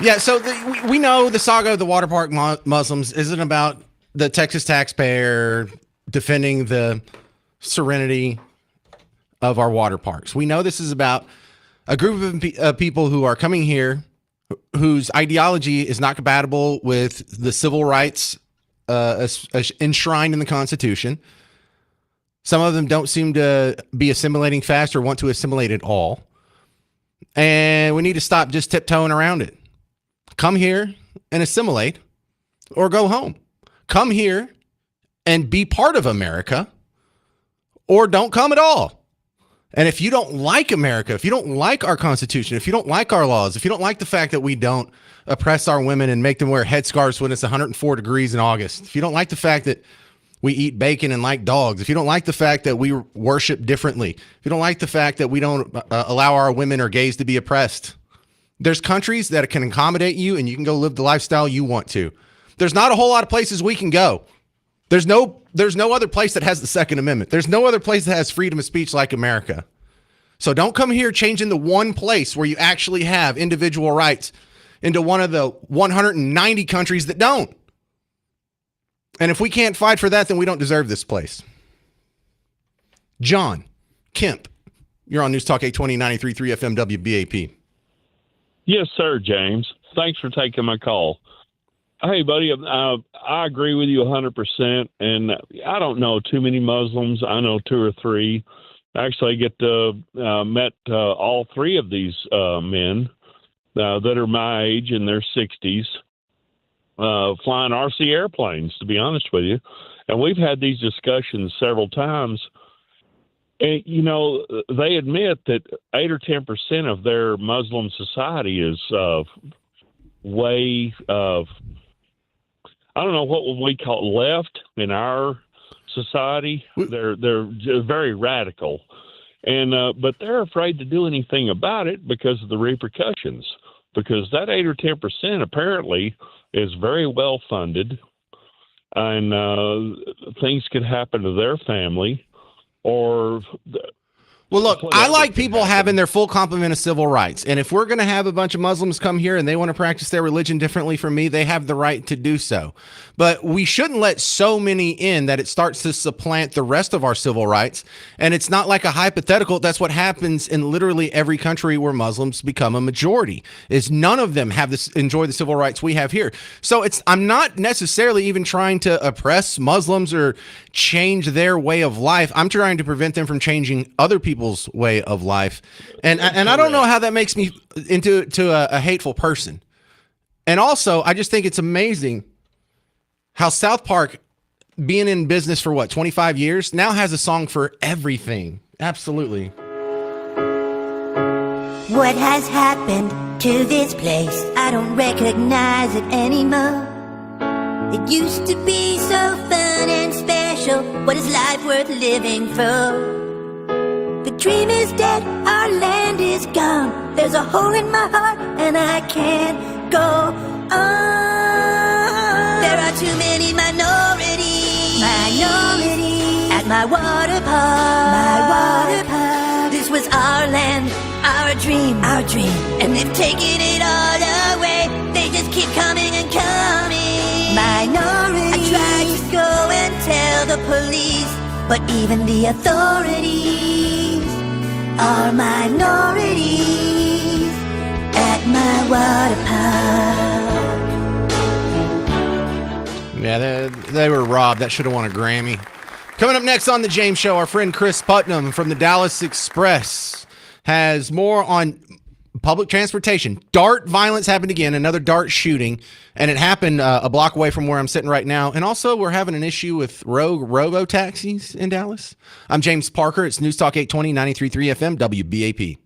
Yeah, so we know the saga of the water park Muslims isn't about the Texas taxpayer defending the serenity of our water parks. We know this is about a group of people who are coming here whose ideology is not compatible with the civil rights enshrined in the Constitution. Some of them don't seem to be assimilating fast or want to assimilate at all. And we need to stop just tiptoeing around it. Come here and assimilate or go home. Come here and be part of America or don't come at all. And if you don't like America, if you don't like our Constitution, if you don't like our laws, if you don't like the fact that we don't oppress our women and make them wear headscarves when it's 104 degrees in August, if you don't like the fact that we eat bacon and like dogs, if you don't like the fact that we worship differently, if you don't like the fact that we don't allow our women or gays to be oppressed, there's countries that can accommodate you and you can go live the lifestyle you want to. There's not a whole lot of places we can go. There's no other place that has the Second Amendment. There's no other place that has freedom of speech like America. So don't come here changing the one place where you actually have individual rights into one of the 190 countries that don't. And if we can't fight for that, then we don't deserve this place. John Kemp, you're on News Talk 820, 93.3 FM WBAP. Yes, sir, James. Thanks for taking my call. Hey, buddy, I agree with you 100%. And I don't know too many Muslims. I know 2 or 3. Actually, I get to met all 3 of these men that are my age in their 60s, flying RC airplanes, to be honest with you. And we've had these discussions several times. And, you know, they admit that 8 or 10% of their Muslim society is way of, I don't know what we call left in our society. They're very radical, and but they're afraid to do anything about it because of the repercussions. Because that 8 or 10% apparently is very well funded, and things could happen to their family, or. Well, look, I like people having their full complement of civil rights. And if we're going to have a bunch of Muslims come here and they want to practice their religion differently from me, they have the right to do so. But we shouldn't let so many in that it starts to supplant the rest of our civil rights. And it's not like a hypothetical. That's what happens in literally every country where Muslims become a majority, is none of them have this, enjoy the civil rights we have here. So I'm not necessarily even trying to oppress Muslims or change their way of life. I'm trying to prevent them from changing other people's way of life. And I don't know how that makes me into a hateful person. And also, I just think it's amazing how South Park, being in business for 25 years, now has a song for everything. Absolutely. What has happened to this place? I don't recognize it anymore. It used to be so fun and special. What is life worth living for? The dream is dead, our land is gone. There's a hole in my heart and I can't go on. There are too many minorities at my water park. This was our land, our dream. And they've taken it all away. They just keep coming and coming. Minorities. I tried to go and tell the police, but even the authorities are minorities at my water park. Yeah, they were robbed. That should have won a Grammy. Coming up next on The James Show, our friend Chris Putnam from the Dallas Express has more on public transportation. Dart violence happened again, another dart shooting, and it happened a block away from where I'm sitting right now. And also, we're having an issue with rogue robo taxis in Dallas. I'm James Parker. It's News Talk 820, 93.3 FM, WBAP.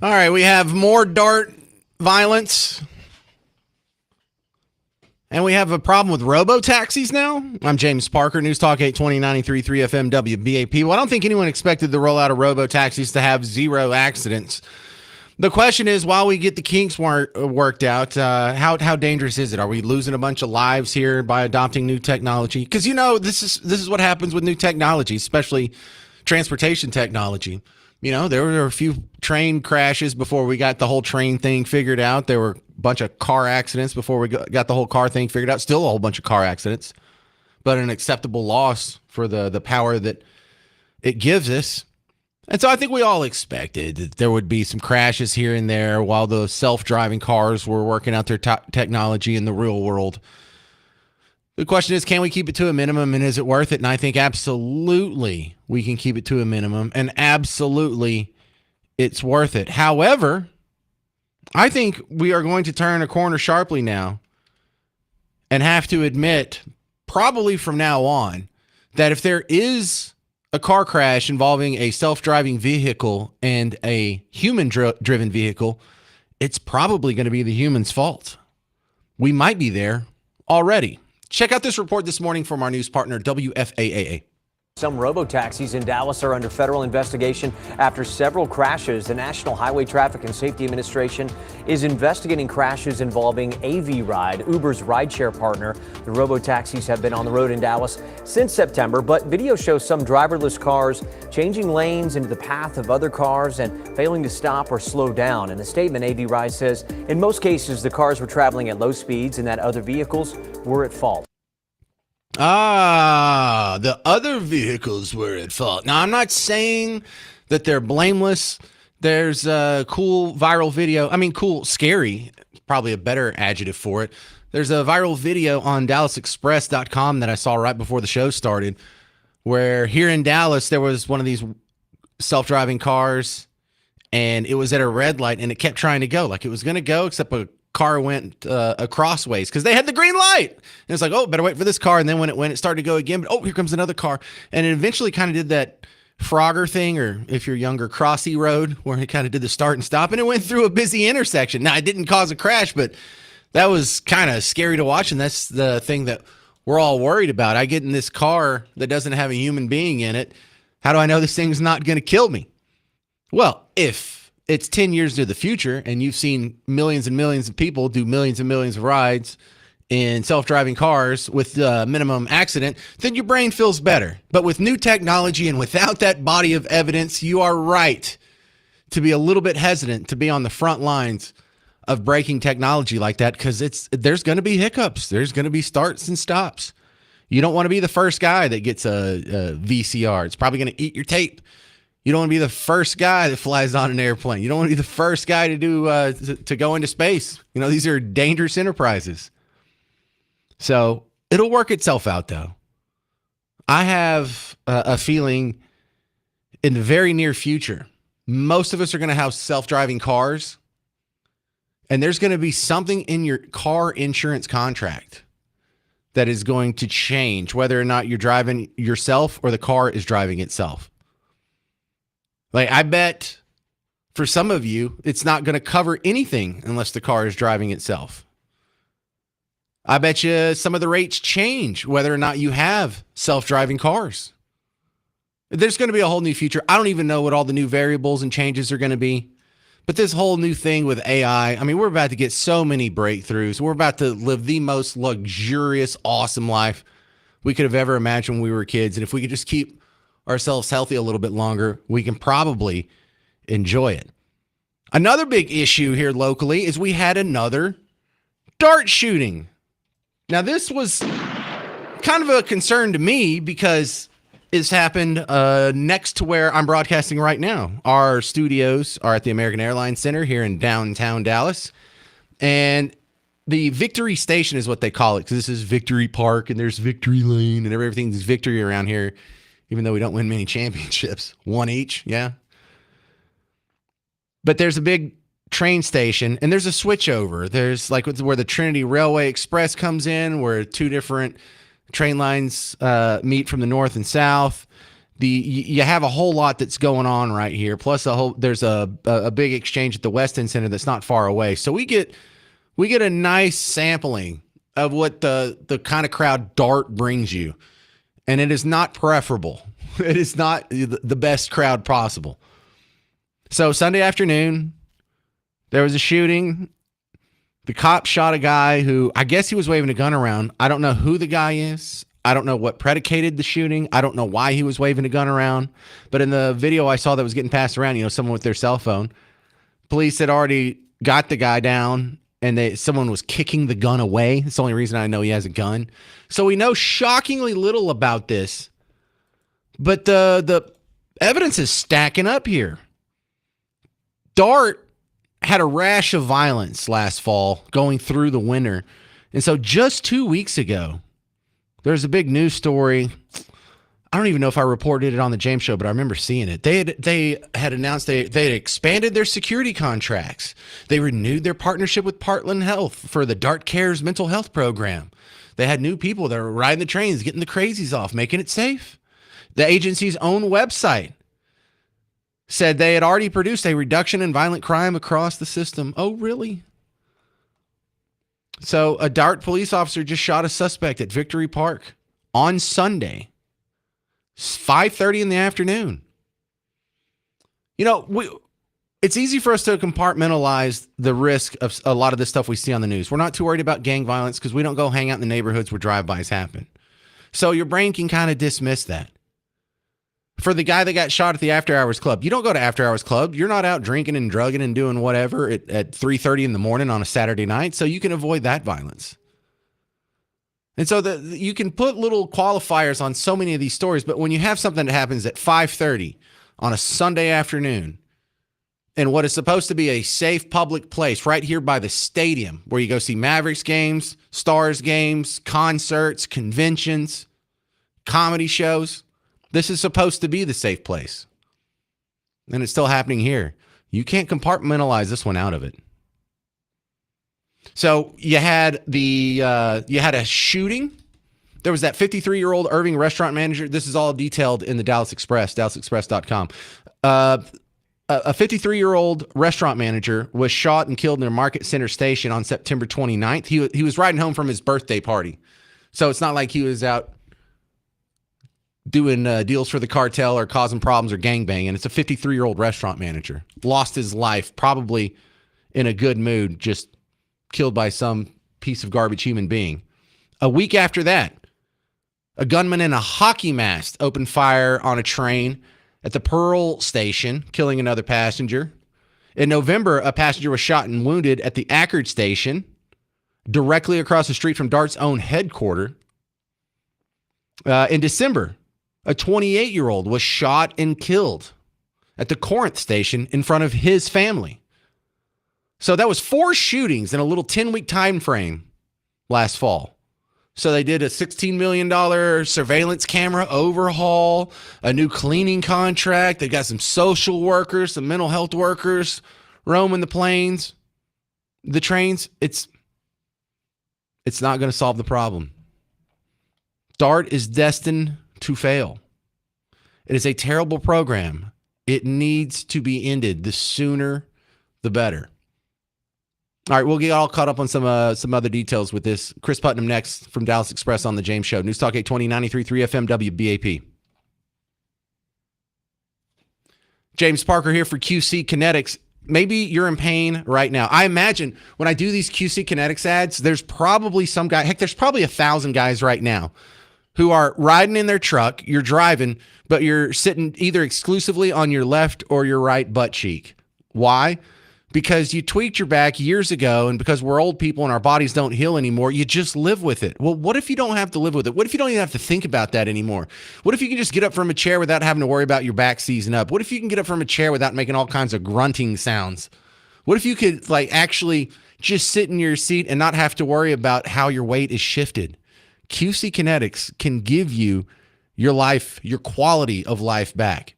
All right, we have more DART violence. And we have a problem with robo-taxis now. I'm James Parker, News Talk 820 93.3 FM WBAP. Well, I don't think anyone expected the rollout of robo-taxis to have zero accidents. The question is, while we get the kinks worked out, how dangerous is it? Are we losing a bunch of lives here by adopting new technology? Because, this is what happens with new technology, especially transportation technology. There were a few train crashes before we got the whole train thing figured out. There were a bunch of car accidents before we got the whole car thing figured out. Still a whole bunch of car accidents, but an acceptable loss for the power that it gives us. And so I think we all expected that there would be some crashes here and there while the self-driving cars were working out their technology in the real world. The question is, can we keep it to a minimum, and is it worth it? And I think absolutely we can keep it to a minimum, and absolutely it's worth it. However, I think we are going to turn a corner sharply now and have to admit, probably from now on, that if there is a car crash involving a self-driving vehicle and a human-driven vehicle, it's probably going to be the human's fault. We might be there already. Check out this report this morning from our news partner, WFAA. Some robo-taxis in Dallas are under federal investigation after several crashes. The National Highway Traffic and Safety Administration is investigating crashes involving AV Ride, Uber's rideshare partner. The robo-taxis have been on the road in Dallas since September, but video shows some driverless cars changing lanes into the path of other cars and failing to stop or slow down. In a statement, AV Ride says in most cases the cars were traveling at low speeds and that other vehicles were at fault. The other vehicles were at fault. Now, I'm not saying that they're blameless. There's a cool viral video. Scary, probably a better adjective for it. There's a viral video on DallasExpress.com that I saw right before the show started, where here in Dallas, there was one of these self-driving cars, and it was at a red light, and it kept trying to go. Like it was going to go, except a car went crossways because they had the green light. And it's like, oh, better wait for this car. And then when it started to go again, but oh, here comes another car. And it eventually kind of did that Frogger thing, or if you're younger, Crossy Road, where it kind of did the start and stop, and it went through a busy intersection. Now, it didn't cause a crash, but that was kind of scary to watch. And that's the thing that we're all worried about. I get in this car that doesn't have a human being in it. How do I know this thing's not going to kill me? Well, if it's 10 years to the future and you've seen millions and millions of people do millions and millions of rides in self-driving cars with minimum accident, then your brain feels better. But with new technology and without that body of evidence, you are right to be a little bit hesitant to be on the front lines of breaking technology like that, because there's going to be hiccups. There's going to be starts and stops. You don't want to be the first guy that gets a VCR. It's probably going to eat your tape. You don't want to be the first guy that flies on an airplane. You don't want to be the first guy to do to go into space. These are dangerous enterprises. So it'll work itself out, though. I have a feeling in the very near future, most of us are going to have self-driving cars, and there's going to be something in your car insurance contract that is going to change whether or not you're driving yourself or the car is driving itself. Like, I bet for some of you, it's not going to cover anything unless the car is driving itself. I bet you some of the rates change whether or not you have self-driving cars. There's going to be a whole new future. I don't even know what all the new variables and changes are going to be. But this whole new thing with AI, we're about to get so many breakthroughs. We're about to live the most luxurious, awesome life we could have ever imagined when we were kids. And if we could just keep ourselves healthy a little bit longer, we can probably enjoy it. Another big issue here locally is we had another dart shooting. Now, this was kind of a concern to me because it's happened next to where I'm broadcasting right now. Our studios are at the American Airlines Center here in downtown Dallas, and the Victory Station is what they call it, because this is Victory Park and there's Victory Lane and everything's victory around here. Even though we don't win many championships, one each, yeah. But there's a big train station, and there's a switchover. There's like where the Trinity Railway Express comes in, where two different train lines meet from the north and south. you have a whole lot that's going on right here. Plus there's a big exchange at the West End Center that's not far away. So we get a nice sampling of what the kind of crowd Dart brings you. And it is not preferable. It is not the best crowd possible. So Sunday afternoon, there was a shooting. The cop shot a guy who, I guess he was waving a gun around. I don't know who the guy is. I don't know what predicated the shooting. I don't know why he was waving a gun around. But in the video I saw that was getting passed around, someone with their cell phone, police had already got the guy down, and someone was kicking the gun away. That's the only reason I know he has a gun. So we know shockingly little about this. But the evidence is stacking up here. Dart had a rash of violence last fall going through the winter. And so just 2 weeks ago, there's a big news story. I don't even know if I reported it on the James Show, but I remember seeing it. They had announced they had expanded their security contracts. They renewed their partnership with Parkland Health for the Dart Cares mental health program. They had new people that were riding the trains, getting the crazies off, making it safe. The agency's own website said they had already produced a reduction in violent crime across the system. Oh, really? So a Dart police officer just shot a suspect at Victory Park on Sunday, 5:30 in the afternoon. It's easy for us to compartmentalize the risk of a lot of this stuff we see on the news. We're not too worried about gang violence because we don't go hang out in the neighborhoods where drive-bys happen. So your brain can kind of dismiss that. For the guy that got shot at the After Hours Club, you don't go to After Hours Club. You're not out drinking and drugging and doing whatever at 3:30 in the morning on a Saturday night, so you can avoid that violence. And so you can put little qualifiers on so many of these stories, but when you have something that happens at 5:30 on a Sunday afternoon in what is supposed to be a safe public place right here by the stadium where you go see Mavericks games, Stars games, concerts, conventions, comedy shows, this is supposed to be the safe place. And it's still happening here. You can't compartmentalize this one out of it. So you had a shooting. There was that 53-year-old Irving restaurant manager. This is all detailed in the Dallas Express, dallasexpress.com. A 53-year-old restaurant manager was shot and killed near Market Center Station on September 29th. He was riding home from his birthday party. So it's not like he was out doing deals for the cartel or causing problems or gangbanging. It's a 53-year-old restaurant manager. Lost his life, probably in a good mood, just killed by some piece of garbage human being. A week after that, a gunman in a hockey mask opened fire on a train at the Pearl station, killing another passenger. In November, a passenger was shot and wounded at the Ackerd station, directly across the street from Dart's own headquarters. In December, a 28-year-old was shot and killed at the Corinth station in front of his family. So that was 4 shootings in a little 10-week time frame last fall. So they did a $16 million surveillance camera overhaul, a new cleaning contract. They got some social workers, some mental health workers roaming the trains. It's not going to solve the problem. Dart is destined to fail. It is a terrible program. It needs to be ended. The sooner, the better. All right, we'll get all caught up on some other details with this. Chris Putnam next from Dallas Express on the James Show. News Talk 820, 93.3 FM WBAP. James Parker here for QC Kinetics. Maybe you're in pain right now. I imagine when I do these QC Kinetics ads, there's probably some guy, heck, there's probably 1,000 guys right now who are riding in their truck, you're driving, but you're sitting either exclusively on your left or your right butt cheek. Why? Because you tweaked your back years ago, and because we're old people and our bodies don't heal anymore, you just live with it. Well, what if you don't have to live with it? What if you don't even have to think about that anymore? What if you can just get up from a chair without having to worry about your back seizing up? What if you can get up from a chair without making all kinds of grunting sounds? What if you could actually just sit in your seat and not have to worry about how your weight is shifted? QC Kinetics can give you your life, your quality of life back.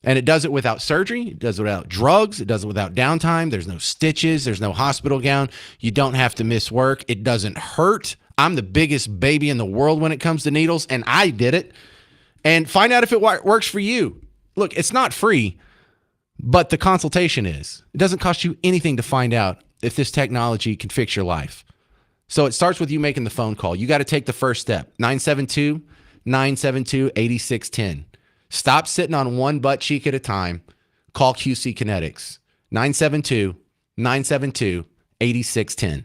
And it does it without surgery. It does it without drugs. It does it without downtime. There's no stitches. There's no hospital gown. You don't have to miss work. It doesn't hurt. I'm the biggest baby in the world when it comes to needles, and I did it. and find out if it works for you. Look, it's not free, but the consultation is. It doesn't cost you anything to find out if this technology can fix your life. So it starts with you making the phone call. You got to take the first step. 972-972-8610. Stop sitting on one butt cheek at a time. Call QC Kinetics. 972-972-8610.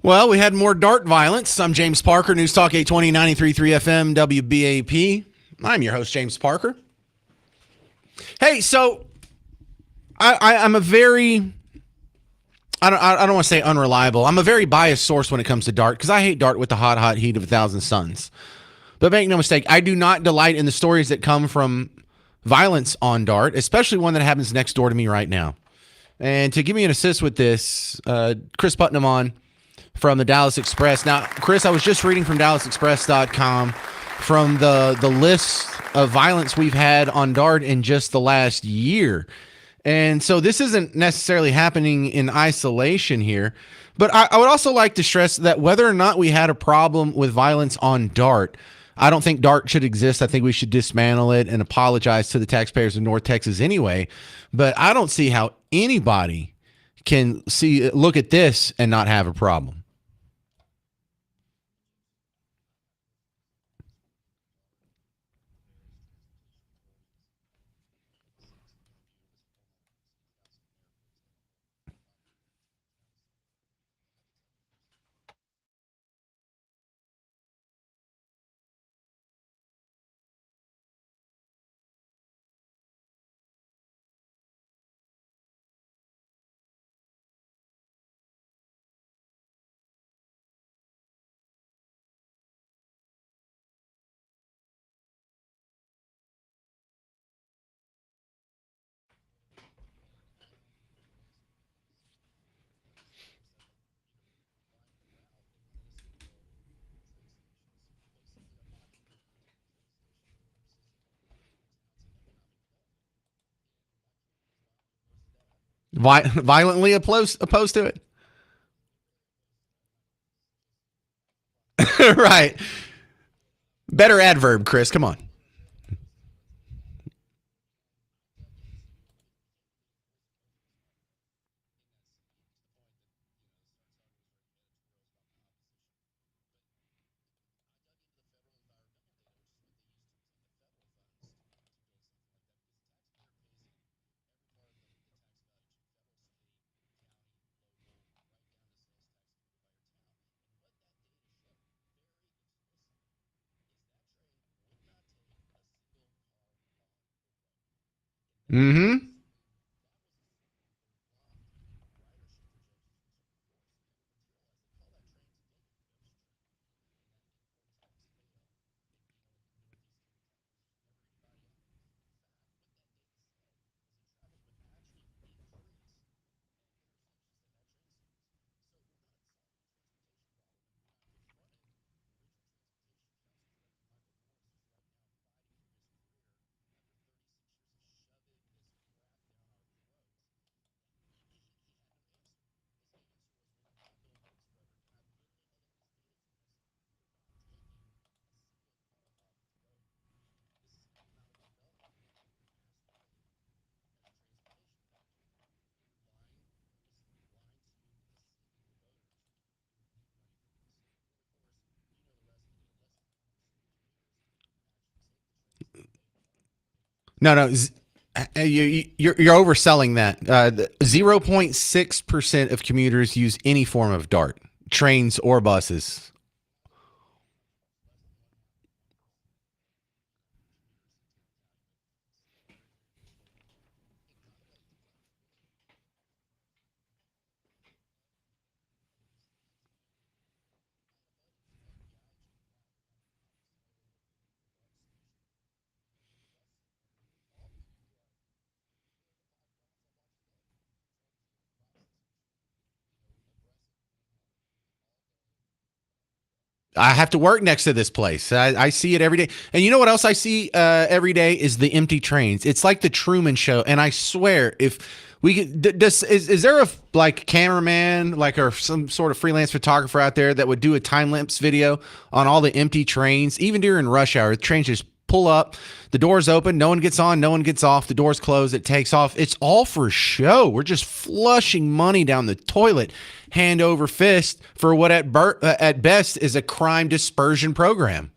Well, we had more dart violence. I'm James Parker, News Talk 820, 93.3 FM, WBAP. I'm your host, James Parker. Hey, so I'm a very, I don't want to say unreliable. I'm a very biased source when it comes to dart because I hate dart with the hot heat of 1,000 suns. But make no mistake, I do not delight in the stories that come from violence on dart, especially one that happens next door to me right now. And to give me an assist with this, Chris Putnam on from the Dallas Express. Now, Chris, I was just reading from DallasExpress.com from the list of violence we've had on dart in just the last year. And so this isn't necessarily happening in isolation here. But I would also like to stress that whether or not we had a problem with violence on dart, I don't think dart should exist. I think we should dismantle it and apologize to the taxpayers of North Texas anyway. But I don't see how anybody can look at this and not have a problem. Violently opposed to it. Right. Better adverb, Chris. Come on. Mm-hmm. No. You're overselling that. 0.6% of commuters use any form of dart, trains or buses. I have to work next to this place. I see it every day. And you know what else I see every day is the empty trains. It's like the Truman Show. And I swear, if we could, is there a like cameraman, like or some sort of freelance photographer out there that would do a time lapse video on all the empty trains, even during rush hour? The trains just pull up, the doors open, no one gets on, no one gets off, the doors close, it takes off. It's all for show. We're just flushing money down the toilet, hand over fist, for what at best is a crime dispersion program.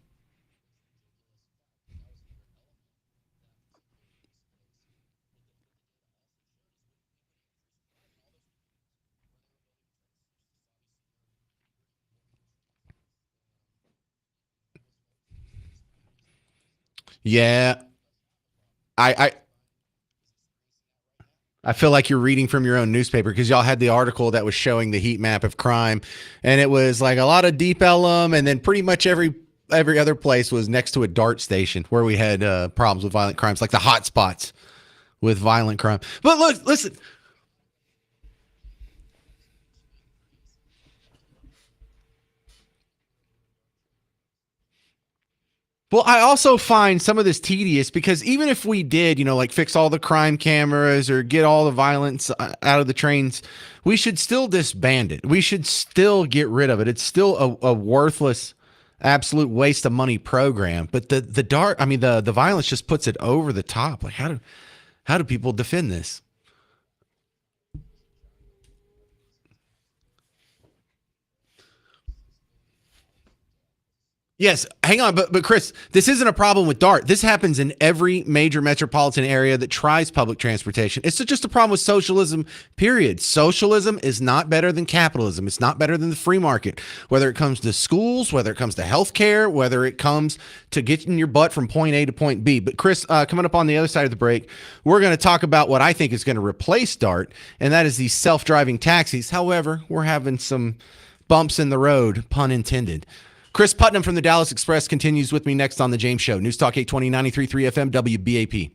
Yeah. I I feel like you're reading from your own newspaper because y'all had the article that was showing the heat map of crime, and it was like a lot of Deep Ellum, and then pretty much every other place was next to a DART station where we had problems with violent crimes, like the hot spots with violent crime. But look, listen. Well, I also find some of this tedious because even if we did, like fix all the crime cameras or get all the violence out of the trains, we should still disband it. We should still get rid of it. It's still a worthless, absolute waste of money program. But the violence just puts it over the top. Like how do people defend this? Yes, hang on, but Chris, this isn't a problem with DART. This happens in every major metropolitan area that tries public transportation. It's just a problem with socialism, period. Socialism is not better than capitalism. It's not better than the free market. Whether it comes to schools, whether it comes to healthcare, whether it comes to getting your butt from point A to point B. But Chris, coming up on the other side of the break, we're going to talk about what I think is going to replace DART, and that is these self-driving taxis. However, we're having some bumps in the road, pun intended. Chris Putnam from the Dallas Express continues with me next on The James Show. News Talk 820 93.3 FM WBAP.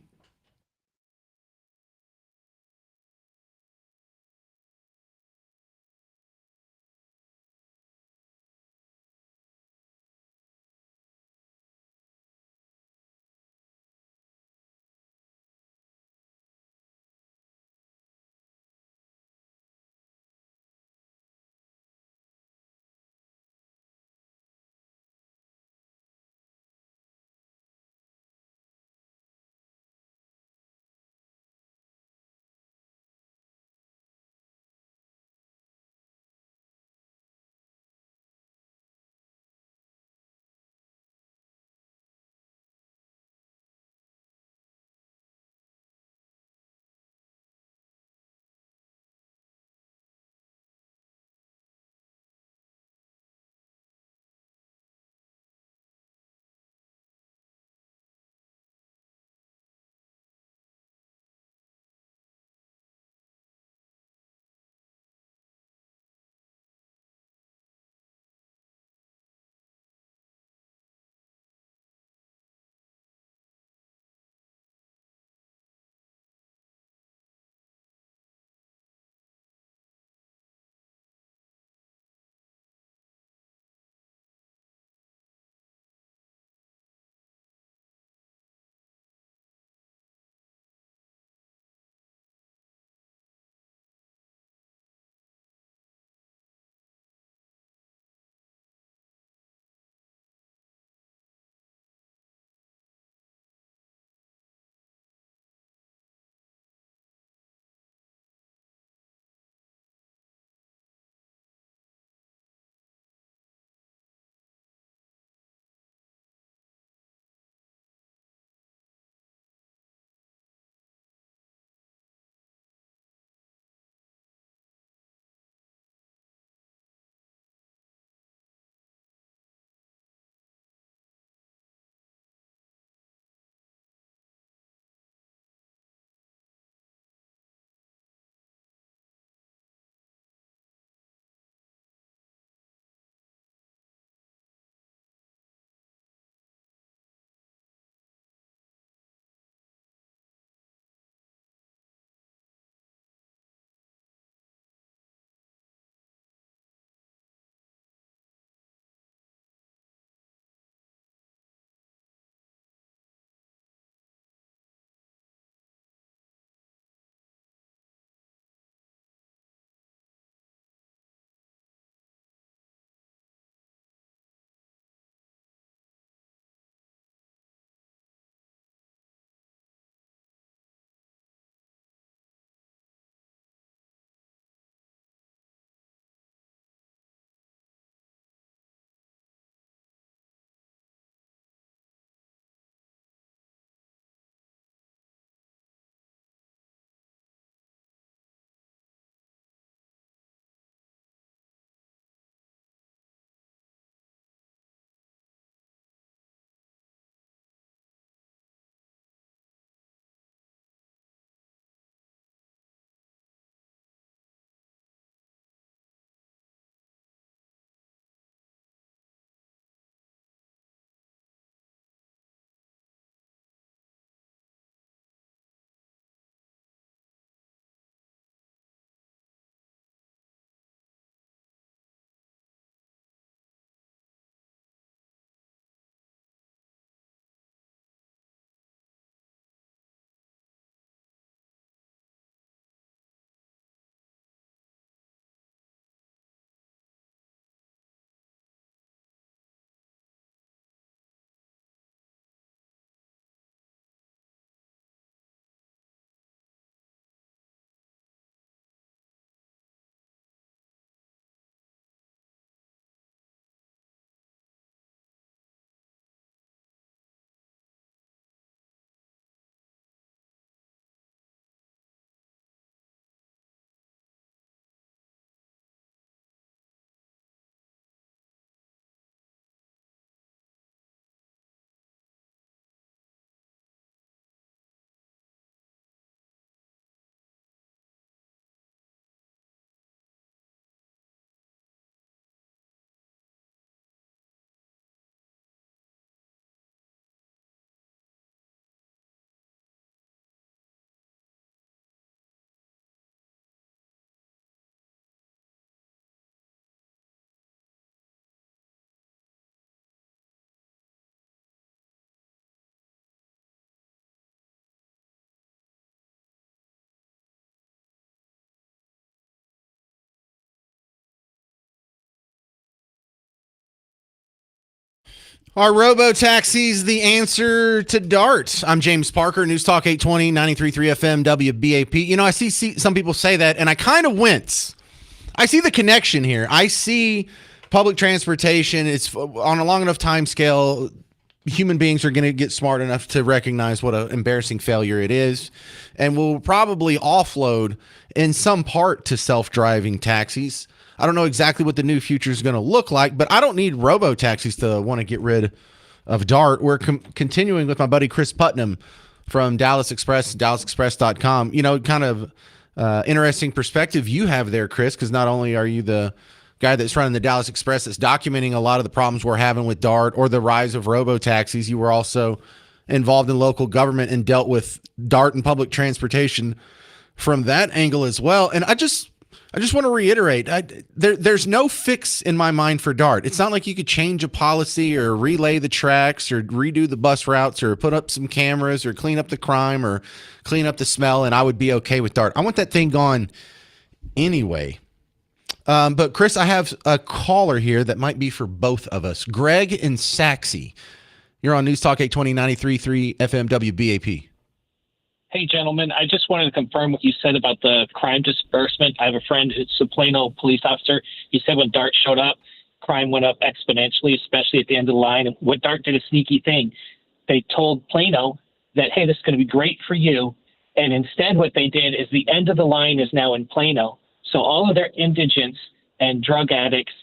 Are robo taxis the answer to DART? I'm James Parker, News Talk 820, 93.3 FM, WBAP. You know, I see some people say that, and I kind of wince. I see the connection here. I see public transportation. It's on a long enough time scale. Human beings are going to get smart enough to recognize what an embarrassing failure it is, and will probably offload in some part to self-driving taxis. I don't know exactly what the new future is going to look like, but I don't need robo taxis to want to get rid of DART. We're continuing with my buddy Chris Putnam from Dallas Express, DallasExpress.com. You know, kind of interesting perspective you have there, Chris, because not only are you the guy that's running the Dallas Express that's documenting a lot of the problems we're having with DART or the rise of robo taxis, you were also involved in local government and dealt with DART and public transportation from that angle as well. And I just want to reiterate, there's no fix in my mind for DART. It's not like you could change a policy or relay the tracks or redo the bus routes or put up some cameras or clean up the crime or clean up the smell, and I would be okay with DART. I want that thing gone anyway. But Chris, I have a caller here that might be for both of us. Greg in Saxe. You're on News Talk 820, 93.3 FM WBAP. Hey, gentlemen, I just wanted to confirm what you said about the crime disbursement. I have a friend who's a Plano police officer. He said when DART showed up, crime went up exponentially, especially at the end of the line. And what DART did a sneaky thing. They told Plano that, hey, this is going to be great for you. And instead what they did is the end of the line is now in Plano. So all of their indigents and drug addicts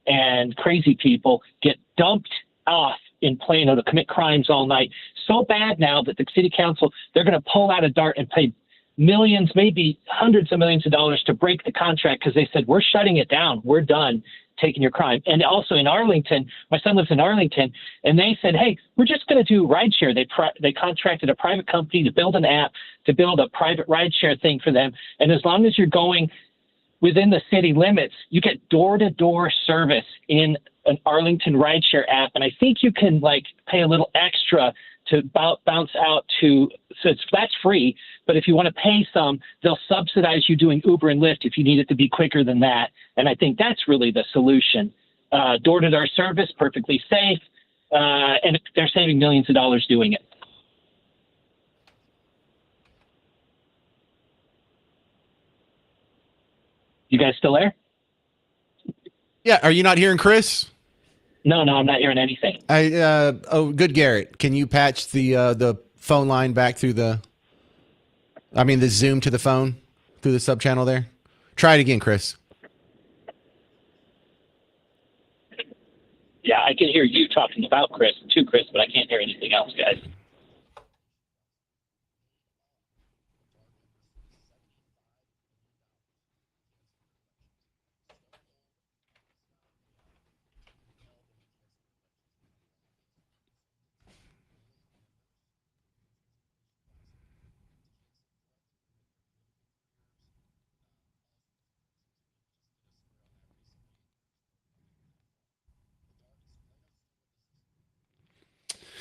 and crazy people get dumped off in Plano to commit crimes all night. So bad now that the city council, they're going to pull out of DART and pay millions, maybe hundreds of millions of dollars to break the contract because they said, we're shutting it down. We're done taking your crime. And also in Arlington, my son lives in Arlington, and they said, hey, we're just going to do rideshare. They contracted a private company to build an app, to build a private rideshare thing for them. And as long as you're going within the city limits, you get door-to-door service in an Arlington rideshare app. And I think you can pay a little extra to bounce out to, that's free. But if you want to pay some, they'll subsidize you doing Uber and Lyft if you need it to be quicker than that. And I think that's really the solution. Door-to-door service, perfectly safe, and they're saving millions of dollars doing it. You guys still there? Yeah. Are you not hearing Chris? No, I'm not hearing anything. Good, Garrett. Can you patch the phone line back through the Zoom to the phone through the sub channel there? Try it again, Chris. Yeah, I can hear you talking about Chris, but I can't hear anything else, guys.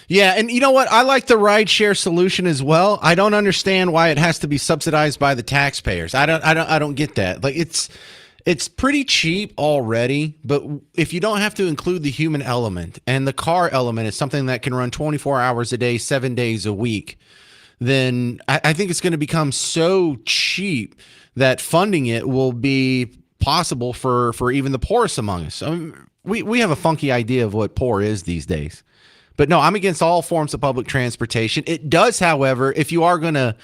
Yeah, and you know what? I like the rideshare solution as well. I don't understand why it has to be subsidized by the taxpayers. I don't get that. Like it's pretty cheap already, but if you don't have to include the human element and the car element is something that can run 24 hours a day, 7 days a week, then I think it's going to become so cheap that funding it will be possible for even the poorest among us. We have a funky idea of what poor is these days. But no, I'm against all forms of public transportation. It does, however, if you are going to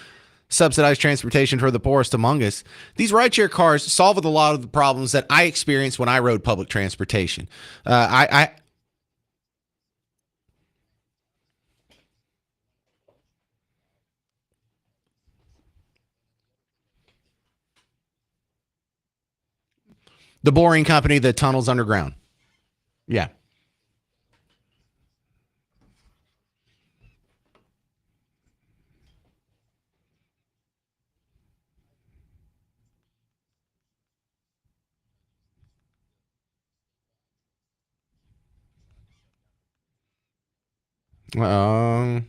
subsidize transportation for the poorest among us, these rideshare cars solve a lot of the problems that I experienced when I rode public transportation. The boring company that tunnels underground. Yeah. Um,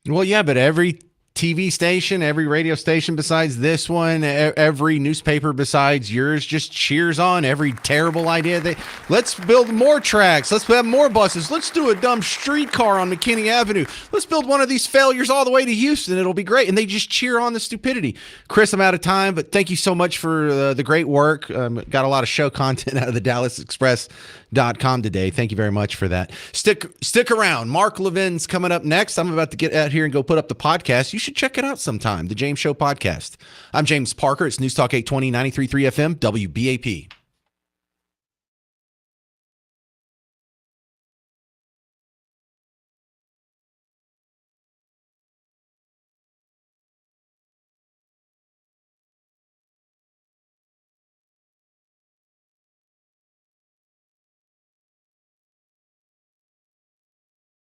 Well, yeah, but every TV station, every radio station besides this one, every newspaper besides yours just cheers on every terrible idea. Let's build more tracks. Let's have more buses. Let's do a dumb streetcar on McKinney Avenue. Let's build one of these failures all the way to Houston. It'll be great. And they just cheer on the stupidity. Chris, I'm out of time, but thank you so much for the great work. Got a lot of show content out of the DallasExpress.com today. Thank you very much for that. Stick around. Mark Levin's coming up next. I'm about to get out here and go put up the podcast. You should check it out sometime, the James Show podcast. I'm James Parker. It's News Talk 820, 93.3 FM, WBAP.